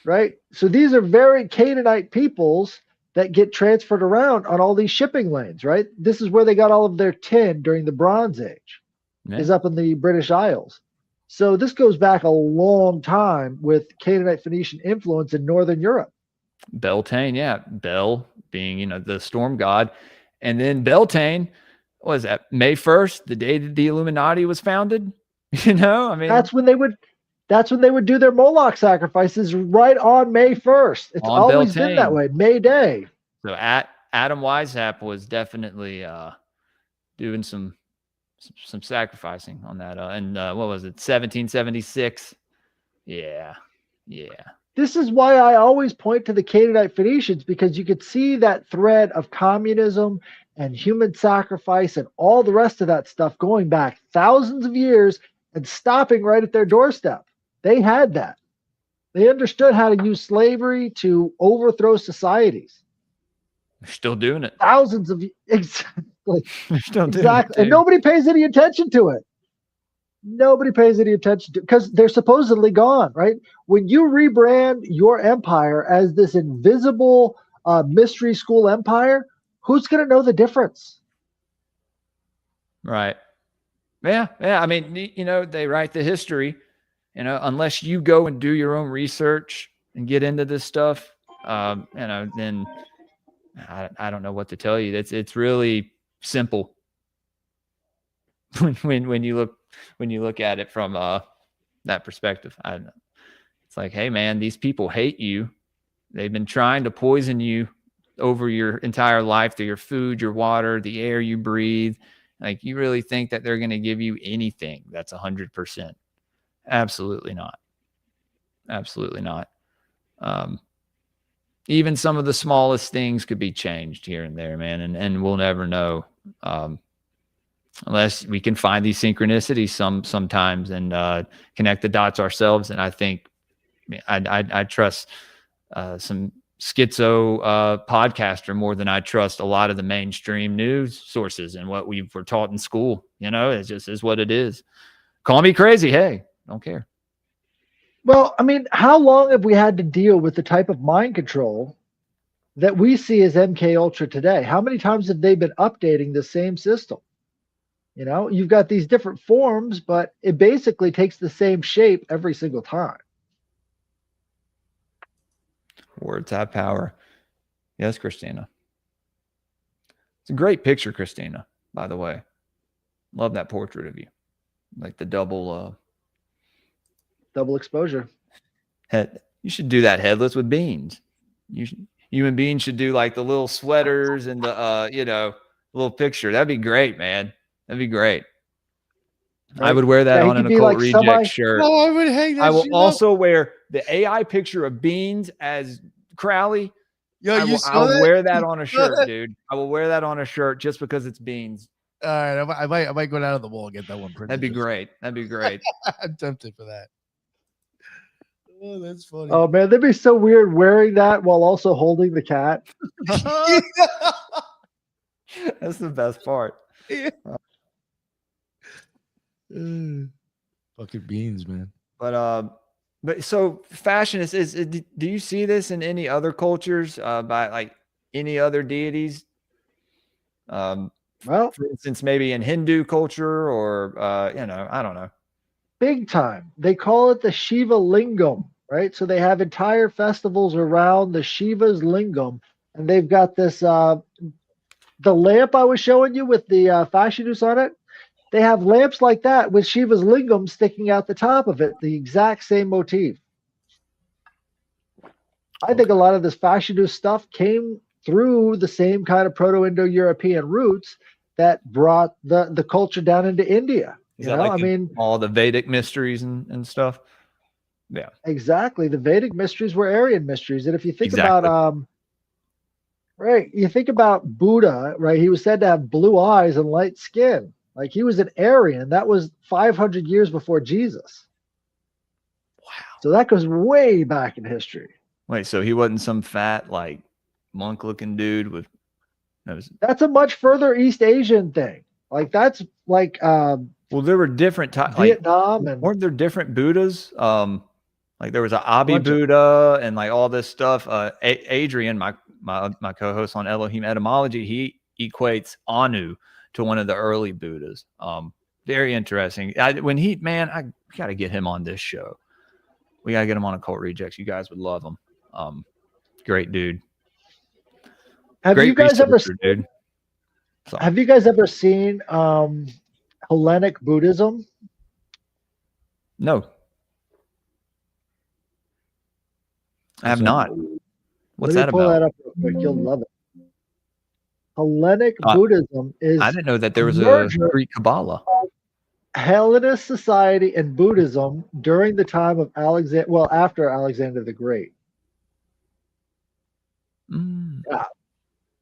right? So these are very Canaanite peoples that get transferred around on all these shipping lanes, right? This is where they got all of their tin during the Bronze Age, is up in the British Isles. So this goes back a long time with Canaanite Phoenician influence in Northern Europe. Beltane, yeah. Bel being, the storm god. And then Beltane, what was that, May 1st, the day that the Illuminati was founded? That's when they would do their Moloch sacrifices, right on May 1st. It's always been that way, May Day. So Adam Weishaupt was definitely doing some sacrificing on that. And what was it, 1776? Yeah. This is why I always point to the Canaanite Phoenicians, because you could see that thread of communism and human sacrifice and all the rest of that stuff going back thousands of years and stopping right at their doorstep. They had that. They understood how to use slavery to overthrow societies. They're still doing it. Thousands of Exactly. They're still doing Exactly. it, And dude. nobody pays any attention to it. Nobody pays any attention to, because they're supposedly gone, right? When you rebrand your empire as this invisible mystery school empire, who's going to know the difference? Right. Yeah. Yeah. I mean, they write the history, unless you go and do your own research and get into this stuff, then I don't know what to tell you. It's really simple when you look at it from that perspective. I don't know. It's like, hey man, these people hate you. They've been trying to poison you over your entire life through your food, your water, the air you breathe. Like, you really think that they're going to give you anything that's 100%? Absolutely not. Absolutely not. Even some of the smallest things could be changed here and there, man. And we'll never know. Unless we can find these synchronicities sometimes and connect the dots ourselves. And I think I trust some schizo podcaster more than I trust a lot of the mainstream news sources and what we were taught in school. It just is what it is. Call me crazy. Hey, don't care. Well, I mean, how long have we had to deal with the type of mind control that we see as MK Ultra today? How many times have they been updating the same system? You've got these different forms, but it basically takes the same shape every single time. Words have power. Yes, Christina. It's a great picture, Christina, by the way. Love that portrait of you. Like the double exposure. head. You should do that headless with beans. Human beings should do like the little sweaters and the little picture. That'd be great, man. That'd be great. Right? I would wear that on an Occult Reject shirt. Oh, I would hang that. I will also wear the AI picture of Beans as Crowley. Yo, I'll wear that on a shirt, dude. I will wear that on a shirt just because it's Beans. All right, I might go down to the mall and get that one printed. That'd be great. That'd be great. I'm tempted for that. Oh, that's funny. Oh man, that'd be so weird wearing that while also holding the cat. That's the best part. Yeah. Fucking Beans, man. But so Fascinus do you see this in any other cultures by like any other deities? Well, for instance, maybe in Hindu culture or I don't know. Big time. They call it the Shiva Lingam, right? So they have entire festivals around the Shiva's Lingam, and they've got this the lamp I was showing you with the Fascinus on it. They have lamps like that with Shiva's lingam sticking out the top of it, the exact same motif. I think a lot of this Fascinus stuff came through the same kind of Proto-Indo-European roots that brought the culture down into India. I mean, all the Vedic mysteries and stuff. Yeah, exactly. The Vedic mysteries were Aryan mysteries, and if you think about right, you think about Buddha, right? He was said to have blue eyes and light skin. Like, he was an Aryan. That was 500 years before Jesus. Wow. So that goes way back in history. Wait, so he wasn't some fat, like, monk-looking dude with... That's a much further East Asian thing. Like, that's like... well, there were different types. Vietnam. Like, weren't there different Buddhas? Like, there was an Abi Buddha and, like, all this stuff. Adrian, my co-host on Elohim Etymology, he equates Anu to one of the early Buddhas. Very interesting. I got to get him on this show. We got to get him on Occult Rejects. You guys would love him. Great dude. Have you guys ever seen Hellenic Buddhism? No. I have not. What's that about? Pull that up real quick. You'll love it. Hellenic Buddhism is... I didn't know that there was a Greek Kabbalah. Hellenist society and Buddhism during the time of after Alexander the Great. Yeah,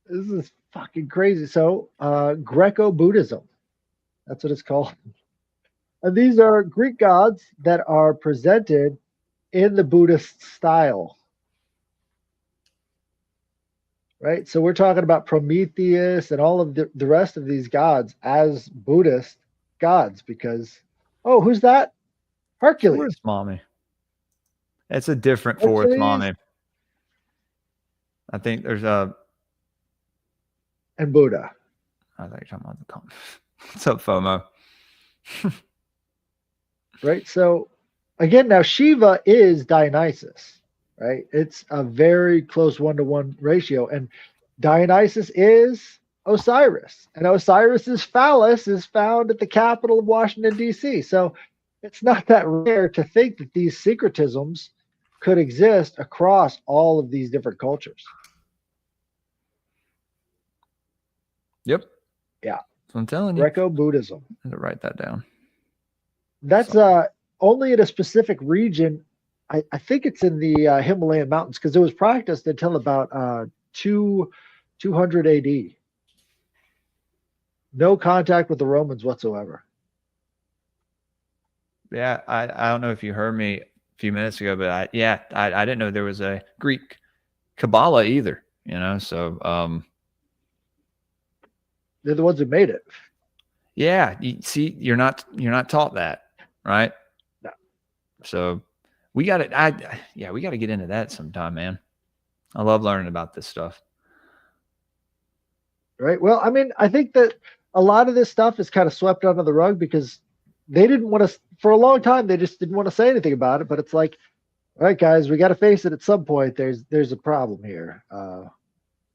this is fucking crazy. So, Greco-Buddhism, that's what it's called. And these are Greek gods that are presented in the Buddhist style. right? So we're talking about Prometheus and all of the rest of these gods as Buddhist gods because, oh, who's that? Hercules. Forest mommy. It's a different Hercules. forest mommy. I think there's a. And Buddha. I think you're talking about the comment. What's up, FOMO? Right. So again, now Shiva is Dionysus, right? It's a very close 1-to-1 ratio. And Dionysus is Osiris. And Osiris's phallus is found at the capital of Washington, D.C. So it's not that rare to think that these syncretisms could exist across all of these different cultures. Yep. Yeah. So I'm telling you. Greco-Buddhism. I had to write that down. That's only in a specific region. I think it's in the Himalayan mountains because it was practiced until about 200 AD. No contact with the Romans whatsoever. Yeah, I don't know if you heard me a few minutes ago, but I didn't know there was a Greek Kabbalah either. So they're the ones who made it. Yeah, you see, you're not taught that, right? No. So we got to, we got to get into that sometime, man. I love learning about this stuff. Right. Well, I mean, I think that a lot of this stuff is kind of swept under the rug because they didn't want to, for a long time, they just didn't want to say anything about it. But it's like, all right, guys, we got to face it at some point. There's a problem here.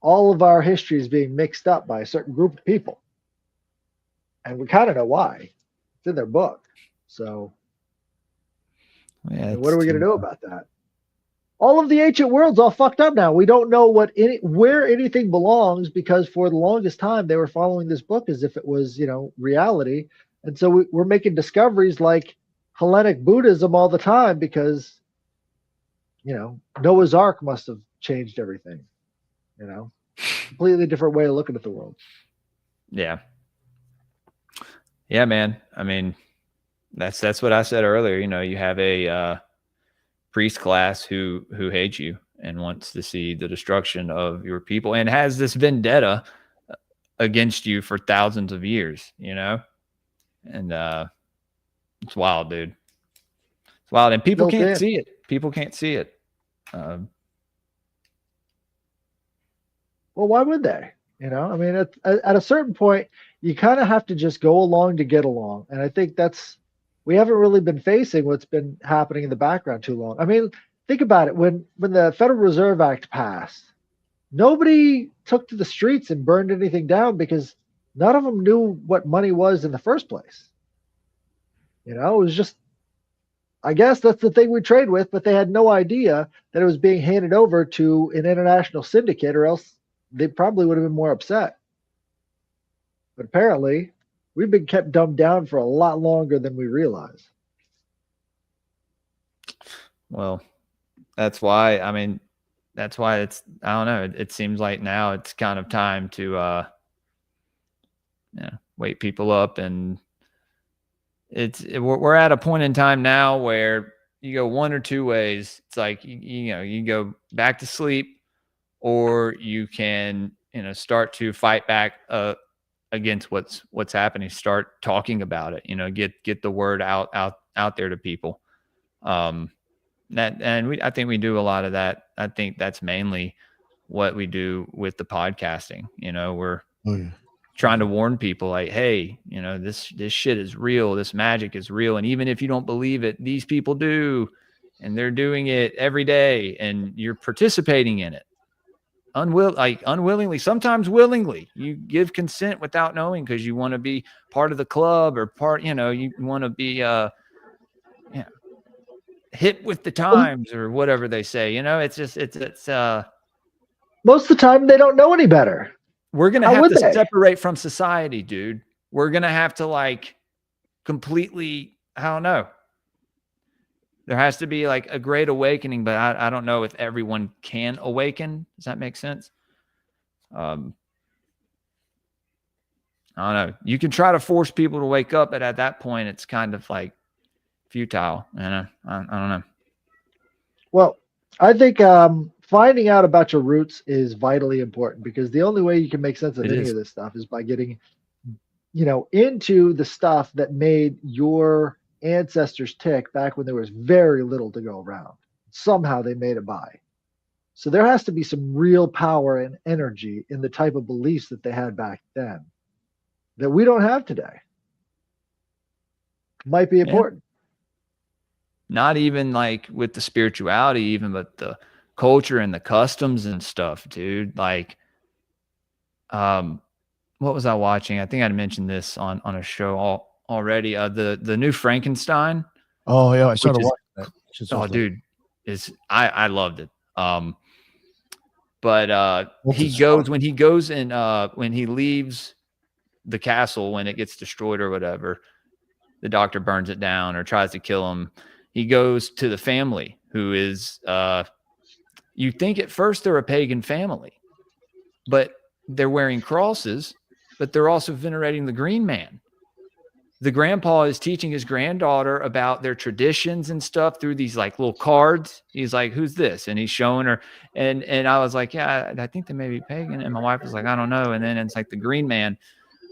All of our history is being mixed up by a certain group of people. And we kind of know why. It's in their book. So yeah, what are we going to do about that? All of the ancient world's all fucked up now. We don't know where anything belongs because for the longest time they were following this book as if it was, reality. And so we're making discoveries like Hellenic Buddhism all the time because, Noah's Ark must have changed everything. Completely different way of looking at the world. Yeah. Yeah, man. I mean, that's what I said earlier. You have a priest class who hates you and wants to see the destruction of your people and has this vendetta against you for thousands of years, and it's wild, dude. It's wild. And people can't see it. People can't see it. Well, why would they? I mean, at a certain point, you kind of have to just go along to get along. And I think we haven't really been facing what's been happening in the background too long. I mean, think about it. When the Federal Reserve Act passed, nobody took to the streets and burned anything down because none of them knew what money was in the first place. It was just, I guess that's the thing we trade with, but they had no idea that it was being handed over to an international syndicate, or else they probably would have been more upset. But apparently, we've been kept dumbed down for a lot longer than we realize. Well, that's why it's, I don't know. It seems like now it's kind of time to, wake people up. And we're at a point in time now where you go one or two ways. It's like, you go back to sleep, or you can, start to fight back, against what's happening. Start talking about it, get the word out there to people. I think we do a lot of that. I think that's mainly what we do with the podcasting. We're trying to warn people like, hey, this shit is real. This magic is real. And even if you don't believe it, these people do, and they're doing it every day, and you're participating in it. Unwillingly, sometimes willingly. You give consent without knowing because you want to be part of the club or you want to be hip with the times or whatever they say. It's just it's most of the time they don't know any better. We're gonna have to separate from society, dude. We're gonna have to completely, I don't know. There has to be a great awakening, but I don't know if everyone can awaken. Does that make sense? I don't know. You can try to force people to wake up, but at that point, it's kind of futile. I don't know. Well, I think finding out about your roots is vitally important, because the only way you can make sense of any of this stuff is by getting, into the stuff that made your ancestors tick back when there was very little to go around. Somehow they made it by. So there has to be some real power and energy in the type of beliefs that they had back then that we don't have today. Might be important. Not even like with the spirituality, even, but the culture and the customs and stuff, dude. Like, what was I watching? I think I mentioned this on a show already. The new Frankenstein. Oh yeah, I started watching that. Oh, dude, I loved it. But he goes when he leaves the castle, when it gets destroyed or whatever, the doctor burns it down or tries to kill him. He goes to the family who is, you think at first they're a pagan family, but they're wearing crosses, but they're also venerating the Green Man. The grandpa is teaching his granddaughter about their traditions and stuff through these like little cards. He's like, "Who's this?" And he's showing her. And I was like, "Yeah, I think they may be pagan." And my wife was like, "I don't know." And then it's like the Green Man,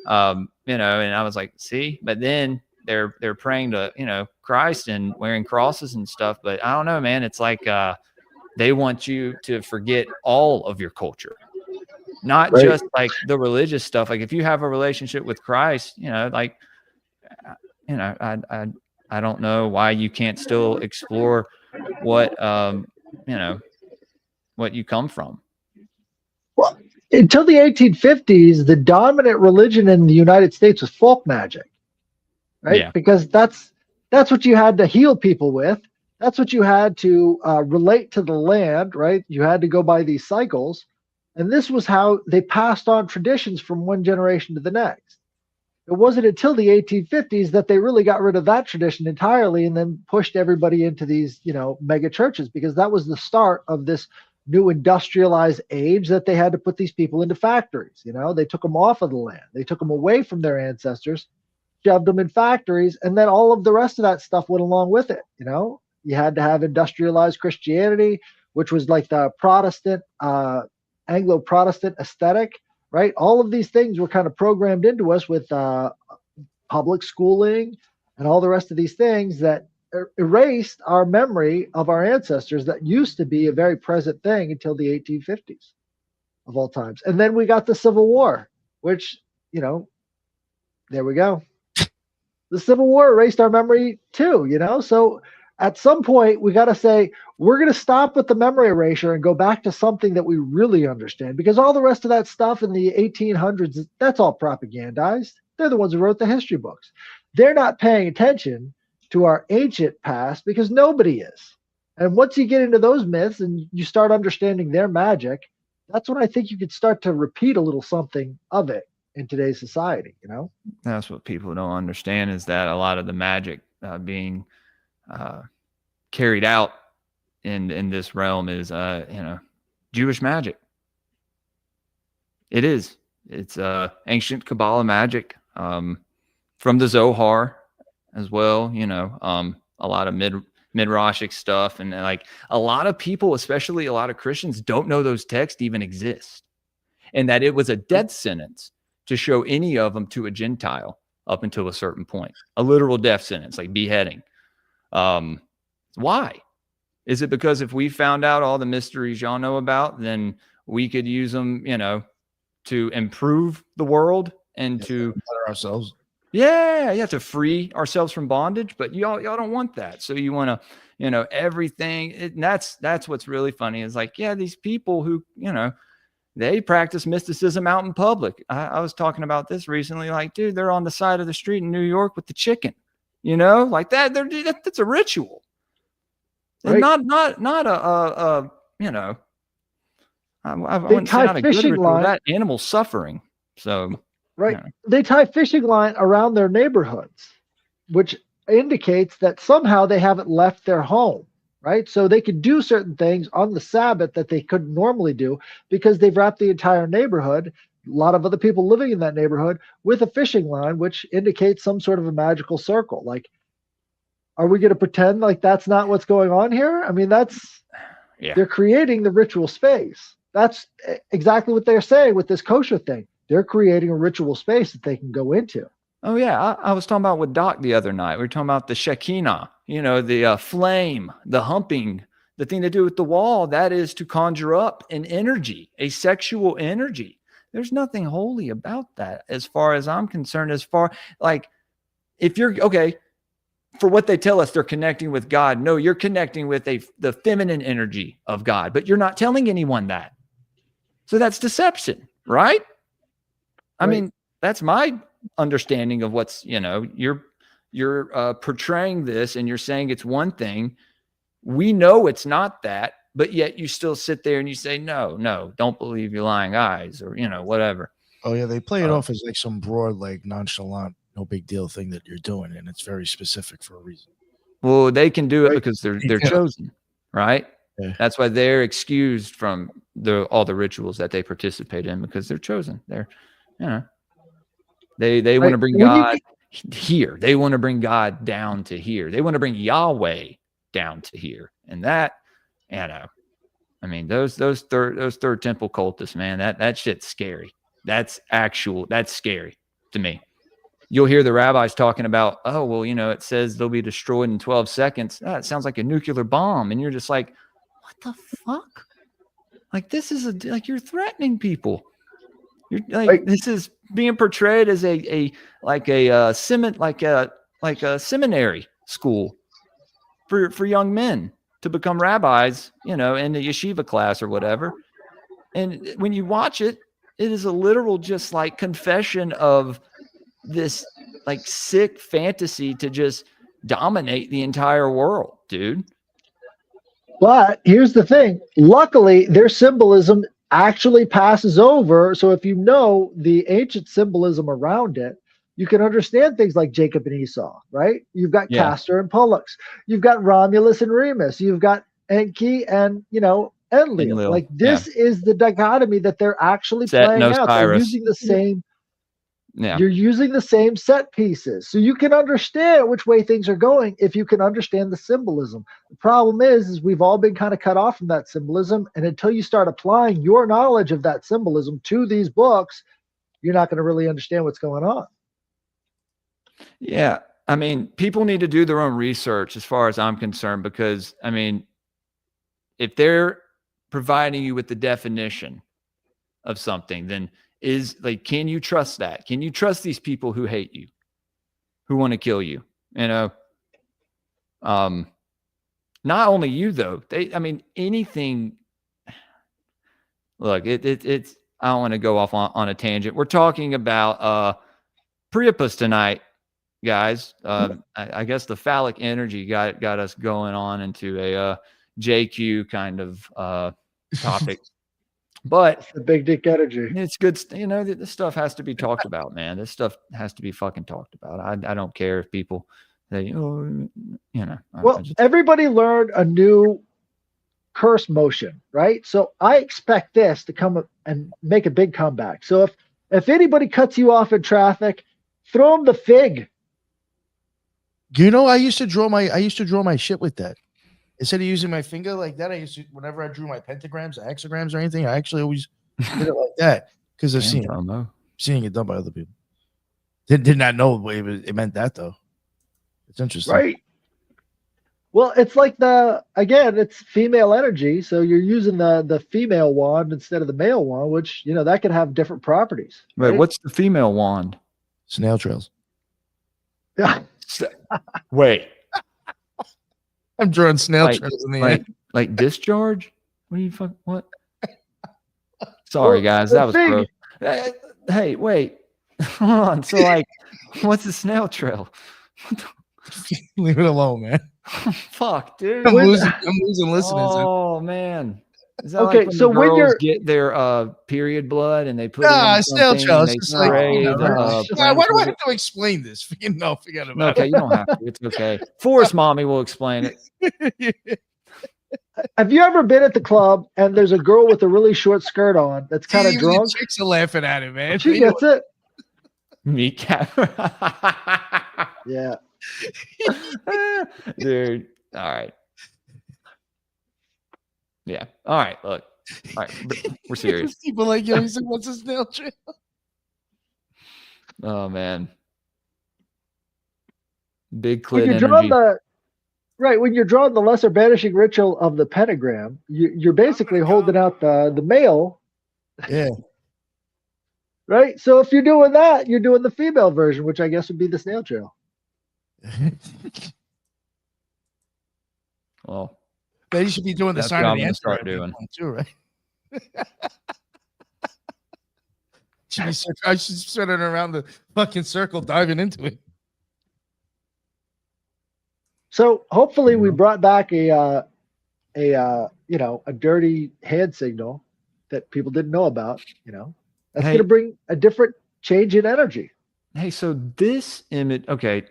and I was like, "See?" But then they're praying to, Christ and wearing crosses and stuff. But I don't know, man. It's like, they want you to forget all of your culture, not just like the religious stuff. Like if you have a relationship with Christ, I don't know why you can't still explore what you come from. Well, until the 1850s, the dominant religion in the United States was folk magic, right? Yeah. Because that's what you had to heal people with. That's what you had to relate to the land, right? You had to go by these cycles. And this was how they passed on traditions from one generation to the next. It wasn't until the 1850s that they really got rid of that tradition entirely and then pushed everybody into these, mega churches, because that was the start of this new industrialized age that they had to put these people into factories. They took them off of the land. They took them away from their ancestors, shoved them in factories, and then all of the rest of that stuff went along with it. You had to have industrialized Christianity, which was like the Protestant, Anglo-Protestant aesthetic. Right. All of these things were kind of programmed into us with public schooling and all the rest of these things that erased our memory of our ancestors that used to be a very present thing until the 1850s of all times. And then we got the Civil War, which, there we go. The Civil War erased our memory too, So at some point, we got to say, we're going to stop with the memory erasure and go back to something that we really understand, because all the rest of that stuff in the 1800s, that's all propagandized. They're the ones who wrote the history books. They're not paying attention to our ancient past because nobody is. And once you get into those myths and you start understanding their magic, that's when I think you could start to repeat a little something of it in today's society, That's what people don't understand, is that a lot of the magic being carried out in this realm is Jewish magic. It's ancient Kabbalah magic from the Zohar as well. A lot of midrashic stuff, and like a lot of people, especially a lot of Christians, don't know those texts even exist, and that it was a death sentence to show any of them to a Gentile up until a certain point, a literal death sentence, like beheading. Why? Is it because if we found out all the mysteries y'all know about, then we could use them, to improve the world and to better ourselves? Yeah, to free ourselves from bondage. But y'all don't want that. So you want to, everything. And that's what's really funny is like, yeah, these people who, they practice mysticism out in public. I was talking about this recently. Like, dude, they're on the side of the street in New York with the chicken. Like that. That's a ritual, and right. not a I wouldn't say not a good ritual. That animal suffering. So right, they tie fishing line around their neighborhoods, which indicates that somehow they haven't left their home. Right, so they could do certain things on the Sabbath that they couldn't normally do because they've wrapped the entire neighborhood, a lot of other people living in that neighborhood, with a fishing line, which indicates some sort of a magical circle. Like, are we going to pretend like that's not what's going on here? I mean, that's Yeah. They're creating the ritual space. That's exactly what they're saying with this kosher thing. They're creating a ritual space that they can go into. Oh yeah, I was talking about with Doc the other night. We were talking about the Shekinah, the flame, the humping, the thing to do with the wall. That is to conjure up an energy, a sexual energy. There's nothing holy about that, as far as I'm concerned. As far like, if you're okay, for what they tell us, they're connecting with God. No, you're connecting with the feminine energy of God, but you're not telling anyone that. So that's deception, right? I mean, that's my understanding of what's, you're portraying this and you're saying it's one thing. We know it's not that, but yet you still sit there and you say, no, don't believe your lying eyes, or, whatever. Oh yeah. They play it off as like some broad, like nonchalant, no big deal thing that you're doing. And it's very specific for a reason. Well, they can do it because they're chosen, right? Yeah. That's why they're excused from all the rituals that they participate in, because they're chosen. They're, they want to bring God here. They want to bring God down to here. They want to bring Yahweh down to here. And that, I mean, those third temple cultists, man, that shit's scary. That's scary to me. You'll hear the rabbis talking about, oh, well, it says they'll be destroyed in 12 seconds. It sounds like a nuclear bomb. And you're just like, what the fuck? Like, this is like you're threatening people. You're like, this is being portrayed as a seminary school for young men to become rabbis, in the yeshiva class or whatever. And when you watch it, it is a literal just like confession of this like sick fantasy to just dominate the entire world, dude. But here's the thing. Luckily, their symbolism actually passes over. So if you know the ancient symbolism around it, you can understand things like Jacob and Esau, right? You've got Castor and Pollux. You've got Romulus and Remus. You've got Enki and, Enlil. Like, this is the dichotomy that they're actually playing out. They're using the same. Yeah. You're using the same set pieces. So you can understand which way things are going if you can understand the symbolism. The problem is we've all been kind of cut off from that symbolism. And until you start applying your knowledge of that symbolism to these books, you're not going to really understand what's going on. Yeah. I mean, people need to do their own research as far as I'm concerned, because, I mean, if they're providing you with the definition of something, then is like, can you trust that? Can you trust these people who hate you, who want to kill you? Not only you though, anything. Look, it's, I don't want to go off on a tangent. We're talking about Priapus tonight, guys. I guess the phallic energy got us going on into a JQ kind of topic. But the big dick energy. It's good. This stuff has to be talked about, man. This stuff has to be fucking talked about. I don't care if people say, Well, everybody learned a new curse motion, right? So I expect this to come and make a big comeback. So if anybody cuts you off in traffic, throw them the fig. I used to draw my shit with that. Instead of using my finger like that, I used to, whenever I drew my pentagrams, or hexagrams, or anything, I actually always did it like that because I've seeing it done by other people. Did not know it meant that though. It's interesting, right? Well, it's like it's female energy, so you're using the female wand instead of the male wand, which that could have different properties. Right? What's the female wand? Snail trails. Yeah. Wait. I'm drawing snail trails in the air. Like discharge? What? Sorry, guys. That was gross. Hey, wait. Hold on. So, what's a snail trail? Leave it alone, man. Fuck, dude. I'm losing listeners. Oh, man. Is that okay, when so the girls when you're get their period blood and they put it in snail trails. Just why do I have to explain this? Forget about it. Okay, you don't have to. It's okay. Forest Mommy will explain it. Have you ever been at the club and there's a girl with a really short skirt on that's kind of drunk? The chicks are laughing at it, man. She gets it. Me cat. Yeah. Dude. All right. Yeah. All right. Look. All right. We're serious. People like, yo, he said, what's a snail trail? Oh man. Big When clit you're drawing energy. when you're drawing the lesser banishing ritual of the pentagram, you're basically holding out the male. Yeah. Right. So if you're doing that, you're doing the female version, which I guess would be the snail trail. Well, Then you should be doing the that's sign what of I'm the gonna answer start doing. too, right? I should spinning around the fucking circle, diving into it. So hopefully we brought back a dirty hand signal that people didn't know about. That's Hey. going to bring a different change in energy. Hey, so this image, okay.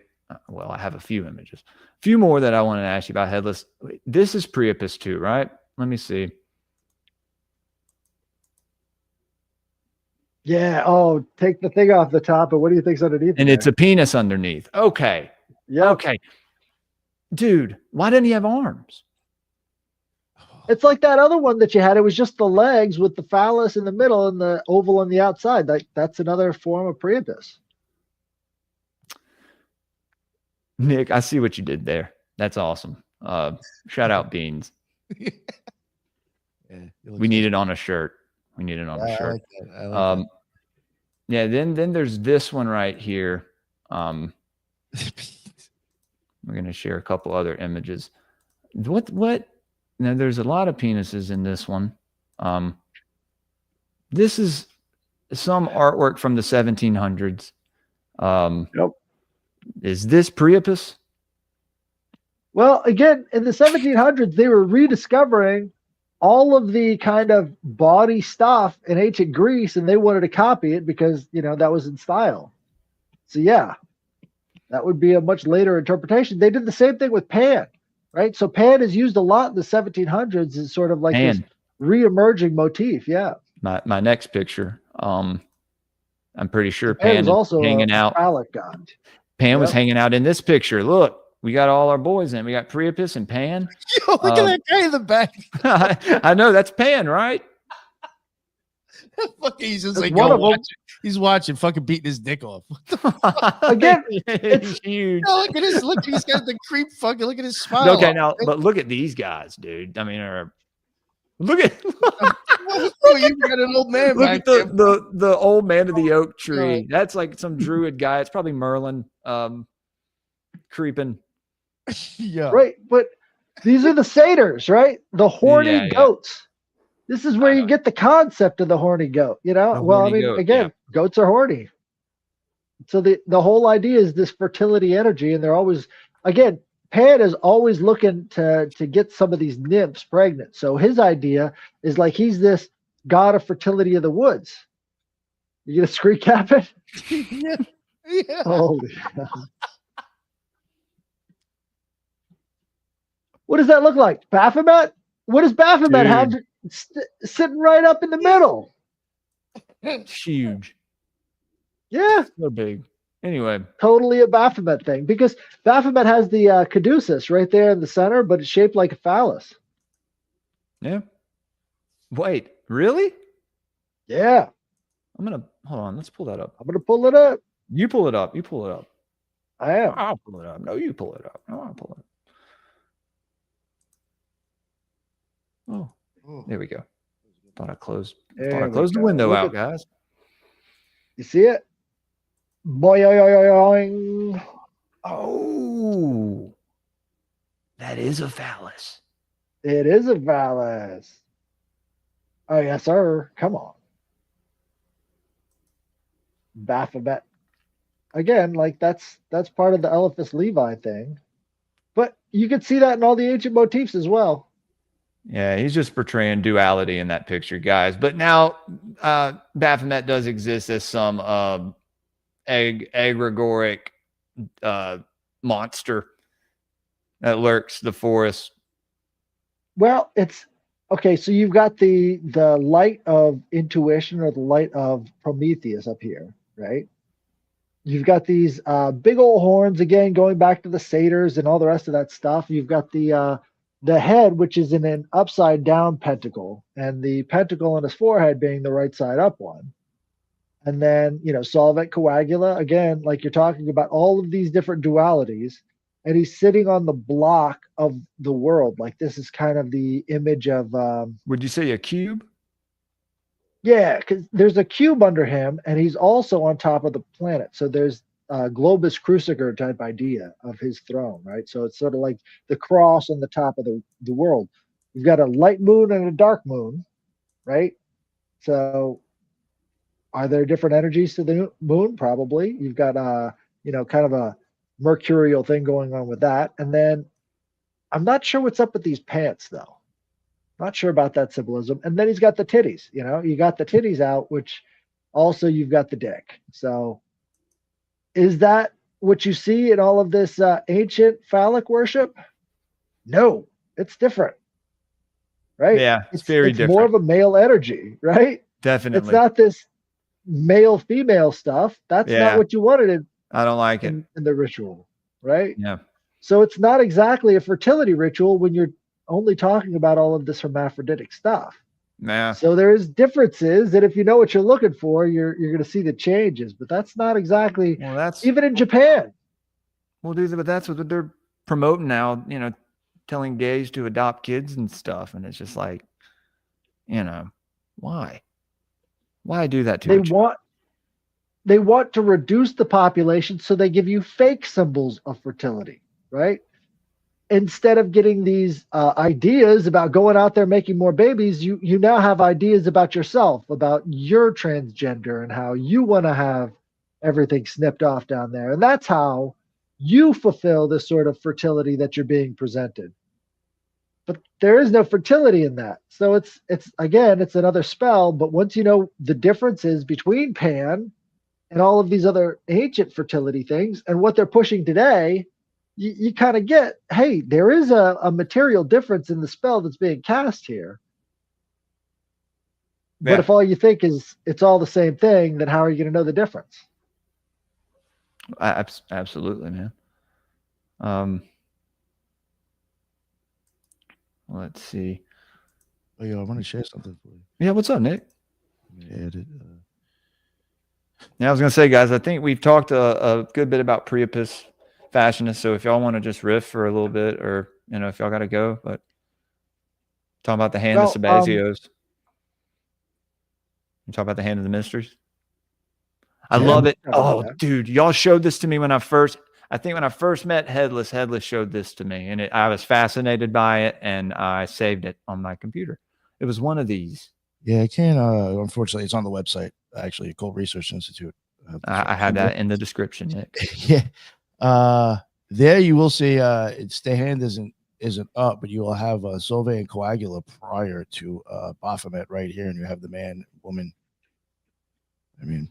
Well, I have a few images, a few more that I want to ask you about Headless. This is Priapus too, right? Let me see. Yeah. Oh, take the thing off the top, but what do you think's underneath? And it's a penis underneath. Okay. Yeah. Okay. Dude, why didn't he have arms? It's like that other one that you had. It was just the legs with the phallus in the middle and the oval on the outside. That's another form of Priapus. Nick, I see what you did there. That's awesome. Shout out Beans. Yeah, We need it on a shirt. We need it on a shirt. I like that. Yeah, then there's this one right here. We're gonna share a couple other images. What? Now there's a lot of penises in this one. This is some artwork from the 1700s. Yep. Is this Priapus? Well, again, in the 1700s, they were rediscovering all of the kind of body stuff in ancient Greece, and they wanted to copy it because, that was in style. So, yeah, that would be a much later interpretation. They did the same thing with Pan, right? So Pan is used a lot in the 1700s as sort of like this re-emerging motif. Yeah. My next picture. I'm pretty sure Pan Pan is also hanging out. Phallic god. Pan was hanging out in this picture. Look, we got all our boys in. We got Priapus and Pan. Yo, look at that guy in the back. I know that's Pan, right? He's just That's like, one yo, of them. he's watching, fucking beating his dick off. Again, it's huge. No, look at his look. He's got the creep. Fucking look at his smile. Okay, now, but look at these guys, dude. I mean, look at You got an old man. look back at the old man of the oak tree. God. That's like some druid guy. It's probably Merlin creeping. Yeah. Right, but these are the satyrs, right? The horny goats. This is where you get the concept of the horny goat. Well, I mean, goat, goats are horny. So the whole idea is this fertility energy, and they're always, again, Pan is always looking to get some of these nymphs pregnant. So his idea is like he's this god of fertility of the woods. You gonna screen cap it? Yeah. Holy hell. What does that look like? Baphomet? What does Baphomet have sitting right up in the middle? Huge. Yeah. So big. Anyway. Totally a Baphomet thing, because Baphomet has the caduceus right there in the center, but it's shaped like a phallus. Yeah. Wait, really? Yeah. Hold on. Let's pull that up. I'm going to pull it up. You pull it up. You pull it up. I am. I'll pull it up. No, you pull it up. No, I'll pull it up. Oh, there we go. Thought I closed the window out, guys. You see it? Boing. Oh, that is a phallus. It is a phallus. Oh, yes, sir. Come on. Baphomet. Again, like that's part of the Eliphas Levi thing. But you could see that in all the ancient motifs as well. Yeah, he's just portraying duality in that picture, guys. But now Baphomet does exist as some egregoric monster that lurks the forest. Well, it's okay. So you've got the light of intuition, or the light of Prometheus up here, right? You've got these big old horns, again, going back to the satyrs and all the rest of that stuff. You've got the the head, which is in an upside down pentacle, and the pentacle on his forehead being the right side up one. And then, solvent coagula, again, like you're talking about all of these different dualities. And he's sitting on the block of the world. Like this is kind of the image of. Would you say a cube? Yeah, because there's a cube under him, and he's also on top of the planet. So there's a globus cruciger type idea of his throne, right? So it's sort of like the cross on the top of the world. You've got a light moon and a dark moon, right? So are there different energies to the moon? Probably. You've got kind of a mercurial thing going on with that. And then I'm not sure what's up with these pants though. Not sure about that symbolism. And then he's got the titties, you got the titties out, which also you've got the dick. So is that what you see in all of this ancient phallic worship? No, it's different. Right? Yeah, it's very different. More of a male energy, right? Definitely. It's not this male-female stuff. That's not what you wanted I don't like it. In the ritual, right? Yeah. So it's not exactly a fertility ritual when you're only talking about all of this hermaphroditic stuff. Yeah. So there's differences that if you know what you're looking for, you're going to see the changes. But that's not exactly. Well, that's even in Japan. Well, dude, but that's what they're promoting now. Telling gays to adopt kids and stuff, and it's just like, why? Why do that to you? They want to reduce the population, so they give you fake symbols of fertility, right? Instead of getting these ideas about going out there making more babies, you now have ideas about yourself, about your transgender, and how you want to have everything snipped off down there. And that's how you fulfill this sort of fertility that you're being presented. But there is no fertility in that. So it's another spell. But once you know the differences between Pan and all of these other ancient fertility things and what they're pushing today, you kind of get, hey, there is a material difference in the spell that's being cast here. Yeah. But if all you think is it's all the same thing, then how are you going to know the difference? Absolutely, man. Let's see. Oh, yeah, I want to share something for you. Yeah, what's up, Nick? Edit. Yeah, I was going to say, guys, I think we've talked a good bit about Priapus, Fascinus. So if y'all want to just riff for a little bit, or if y'all got to go, but talking about the hand of Sabazios. You talk about the hand of the mysteries. I love it. Oh, dude, y'all showed this to me when I first met Headless. Headless showed this to me, and I was fascinated by it, and I saved it on my computer. It was one of these. Yeah, I can't. Unfortunately, it's on the website. Actually, Occult Research Institute. I had that in the description, Nick. Yeah. There you will see. It's the hand isn't up, but you will have Solve and Coagula prior to Baphomet right here, and you have the man, woman. I mean.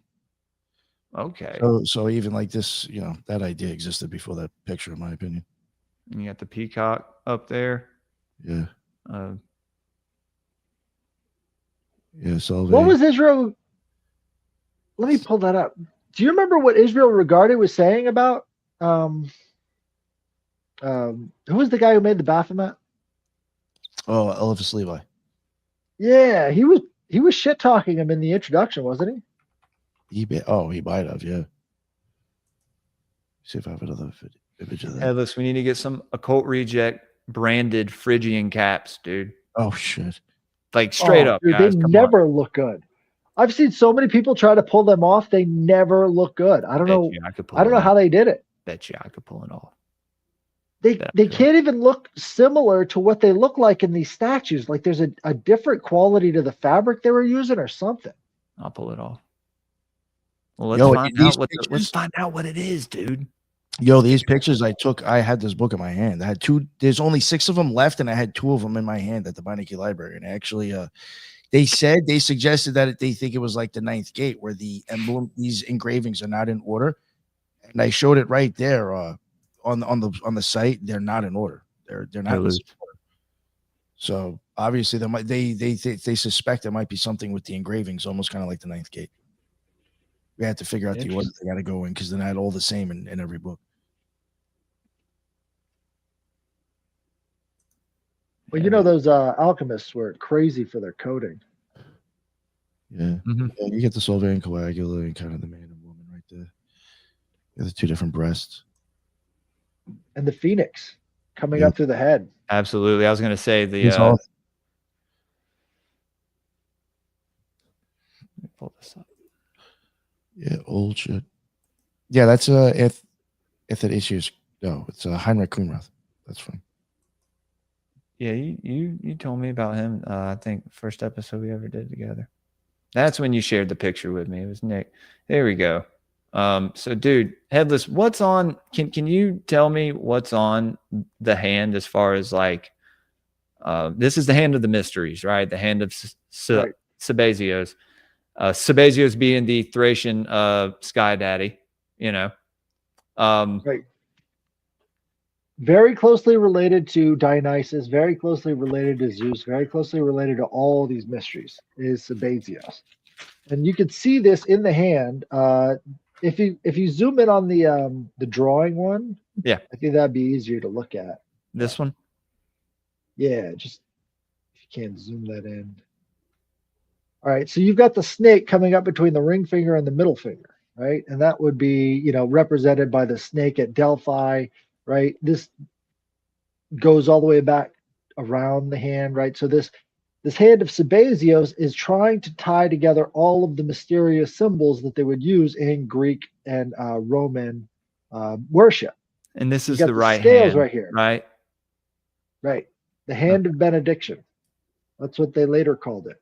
Okay. So even like this, that idea existed before that picture, in my opinion. And you got the peacock up there. Yeah. So what was Israel? Let me pull that up. Do you remember what Israel Regarded was saying about who was the guy who made the Baphomet? Oh, Eliphas Levi. Yeah, he was shit talking him in the introduction, wasn't he? He might have, yeah. See if I have another image of that. Headless, we need to get some Occult Reject branded Phrygian caps, dude. Oh shit! Like straight up, dude, guys. They never look good. I've seen so many people try to pull them off. They never look good. I don't know. I don't know how they did it. Bet you I could pull it off. They can't even look similar to what they look like in these statues. Like there's a different quality to the fabric they were using or something. I'll pull it off. Well, let's find out what it is, dude. Yo, these pictures I took, I had this book in my hand. I had there's only 6 of them left, and I had 2 of them in my hand at the Beinecke Library. And actually, they suggested that they think it was like the 9th gate where the emblem, these engravings are not in order. And I showed it right there on the site. They're not in order. They're not in order. So obviously they suspect there might be something with the engravings, almost kind of like the 9th gate. We had to figure out the order they got to go in because they're not all the same in every book. Well, Yeah. those alchemists were crazy for their coding. Yeah. Mhm. Yeah, you get the Solvang coagula and kind of the man and woman right there. The two different breasts. And the phoenix coming Yeah. up through the head. Absolutely. I was going to say He's the. all- Let me pull this up. yeah, old shit. Yeah, that's if it issues. No, it's Heinrich Kunrath. That's fine. Yeah, you told me about him. I think first episode we ever did together. That's when you shared the picture with me. It was Nick. There we go. So dude, Headless, what's on? Can you tell me what's on the hand as far as like? This is the hand of the mysteries, right? The hand of Right. Sabazios. Sabazios being the Thracian sky daddy. You know. Right. Very closely related to Dionysus, very closely related to Zeus, very closely related to all these mysteries is Sabazios. And you could see this in the hand. If you zoom in on the drawing one, Yeah. I think that'd be easier to look at. This one. Yeah, just if you can zoom that in. All right, so you've got the snake coming up between the ring finger and the middle finger, right? And that would be, represented by the snake at Delphi, right? This goes all the way back around the hand, right? So this hand of Sabazios is trying to tie together all of the mysterious symbols that they would use in Greek and Roman worship. And this You is got the right scales hand, right here, right? right? The hand of benediction. That's what they later called it.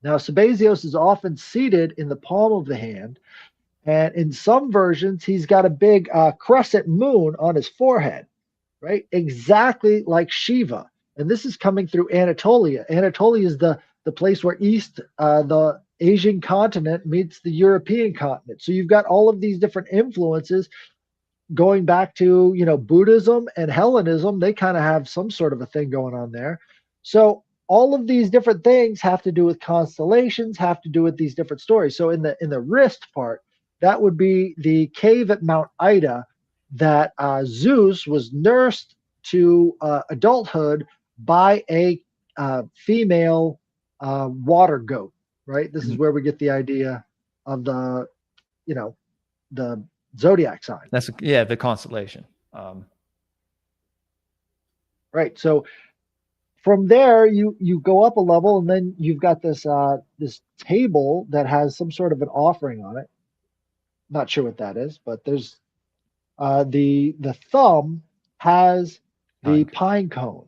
Now, Sabazios is often seated in the palm of the hand, and in some versions, he's got a big crescent moon on his forehead, right? Exactly like Shiva. And this is coming through Anatolia. Anatolia is the place where the Asian continent meets the European continent. So you've got all of these different influences going back to, Buddhism and Hellenism. They kind of have some sort of a thing going on there. So all of these different things have to do with constellations, have to do with these different stories. So in the wrist part, that would be the cave at Mount Ida that Zeus was nursed to adulthood by a female water goat, right? This is where we get the idea of the zodiac sign. That's the constellation. Right. So from there, you go up a level, and then you've got this table that has some sort of an offering on it. Not sure what that is, but there's the thumb has the pine cone,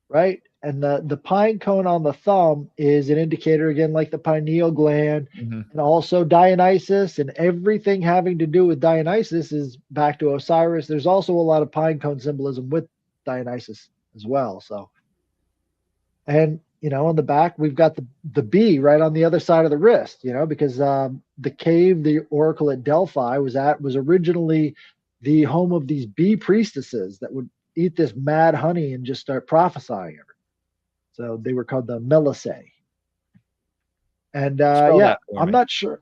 right? And the pine cone on the thumb is an indicator, again, like the pineal gland, and also Dionysus, and everything having to do with Dionysus is back to Osiris. There's also a lot of pine cone symbolism with Dionysus as well. So, and on the back we've got the bee right on the other side of the wrist, because the cave the oracle at Delphi was originally the home of these bee priestesses that would eat this mad honey and just start prophesying it. So they were called the Melissae. And I'm not sure.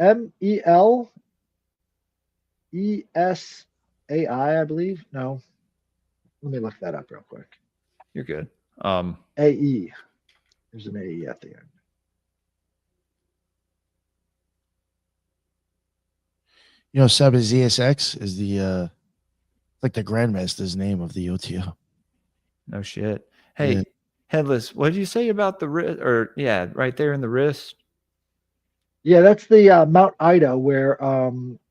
Melesai, I believe. No, let me look that up real quick. You're good. AE. There's an AE at the end. Sabazius X is the like the Grandmaster's name of the OTO. No shit. Hey, Headless, what did you say about the wrist? Or right there in the wrist. Yeah, that's the Mount Ida where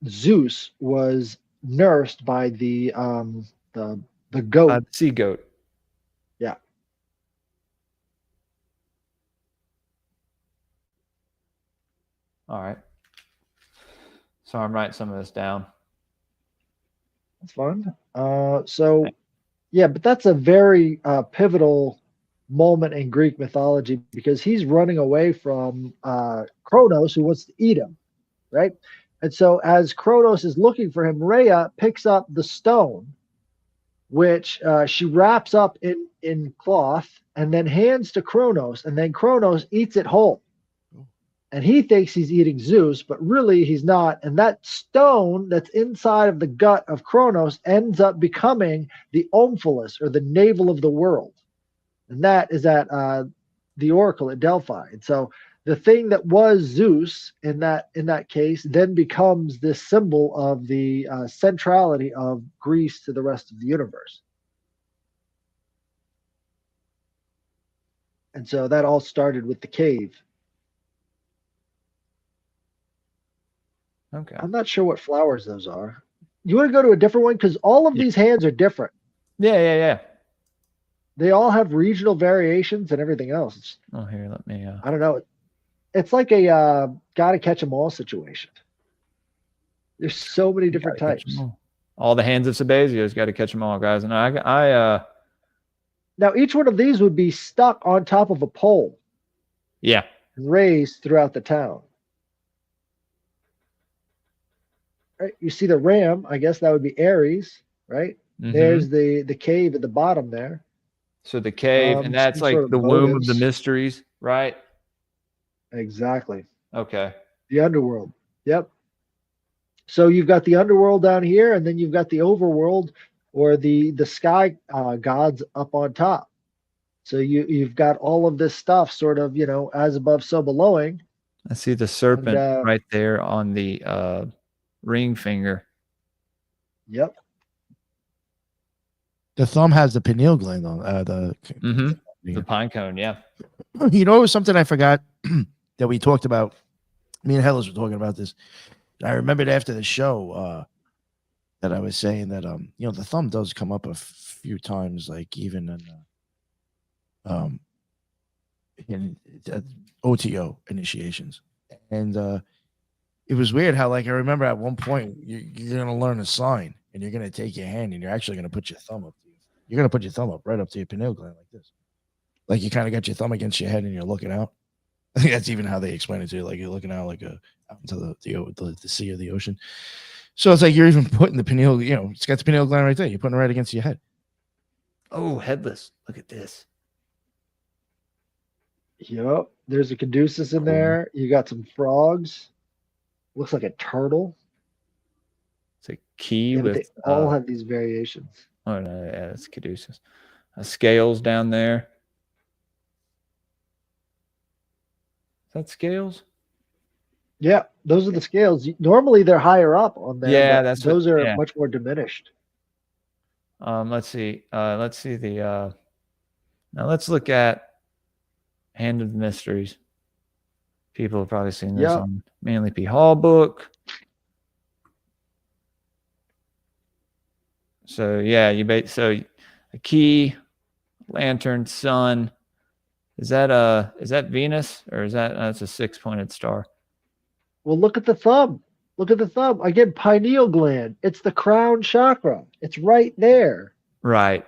Zeus was nursed by the goat. The sea goat. Yeah. All right. So I'm writing some of this down. That's fun. But that's a very pivotal moment in Greek mythology because he's running away from Kronos, who wants to eat him, right? And so as Kronos is looking for him, Rhea picks up the stone, which she wraps up in cloth and then hands to Kronos, and then Kronos eats it whole. And he thinks he's eating Zeus, but really he's not. And that stone that's inside of the gut of Kronos ends up becoming the omphalos, or the navel of the world. and that is at the Oracle at Delphi. And so the thing that was Zeus in that case then becomes this symbol of the centrality of Greece to the rest of the universe. And so that all started with the cave. Okay. I'm not sure what flowers those are. You want to go to a different one? Because all of these hands are different. Yeah. They all have regional variations and everything else. Oh, here, let me. I don't know. It's like a gotta catch 'em all situation. There's so many different types. All the hands of Sabazios, got to catch them all, guys. And I now each one of these would be stuck on top of a pole. Yeah. And raised throughout the town. Right? You see the ram, I guess that would be Ares, right? Mm-hmm. There's the cave at the bottom there. So the cave, and that's like the womb of the mysteries, right? Exactly. Okay. The underworld. Yep. So you've got the underworld down here, and then you've got the overworld or the sky gods up on top. So you've got all of this stuff sort of, as above, so belowing. I see the serpent right there on the ring finger. Yep. The thumb has the pineal gland on the pine cone. Yeah. You know, it was something I forgot that we talked about. Me and Headless were talking about this. I remembered after the show that I was saying that the thumb does come up a few times, like even in OTO initiations, and it was weird how, like, I remember at one point you're gonna learn a sign and you're gonna take your hand and you're actually gonna put your thumb up. You're gonna put your thumb up right up to your pineal gland like this, like you kind of got your thumb against your head and you're looking out. I think that's even how they explain it to you, like you're looking out like out into the sea or the ocean. So it's like you're even putting the pineal, it's got the pineal gland right there. You're putting it right against your head. Oh, Headless! Look at this. Yep. There's a caduceus in there. You got some frogs. Looks like a turtle. It's a key with. They all have these variations. Oh no! Yeah, it's caduceus. Scales down there. Is that scales? Yeah, those are the scales. Normally they're higher up on there. Yeah, those are much more diminished. Let's see. Let's see the. Now let's look at Hand of the Mysteries. People have probably seen this on Manly P. Hall book. So yeah, so a key, lantern, sun. Is that Venus, or that's a 6-pointed star? Well, look at the thumb. Look at the thumb. Again, pineal gland. It's the crown chakra. It's right there. Right.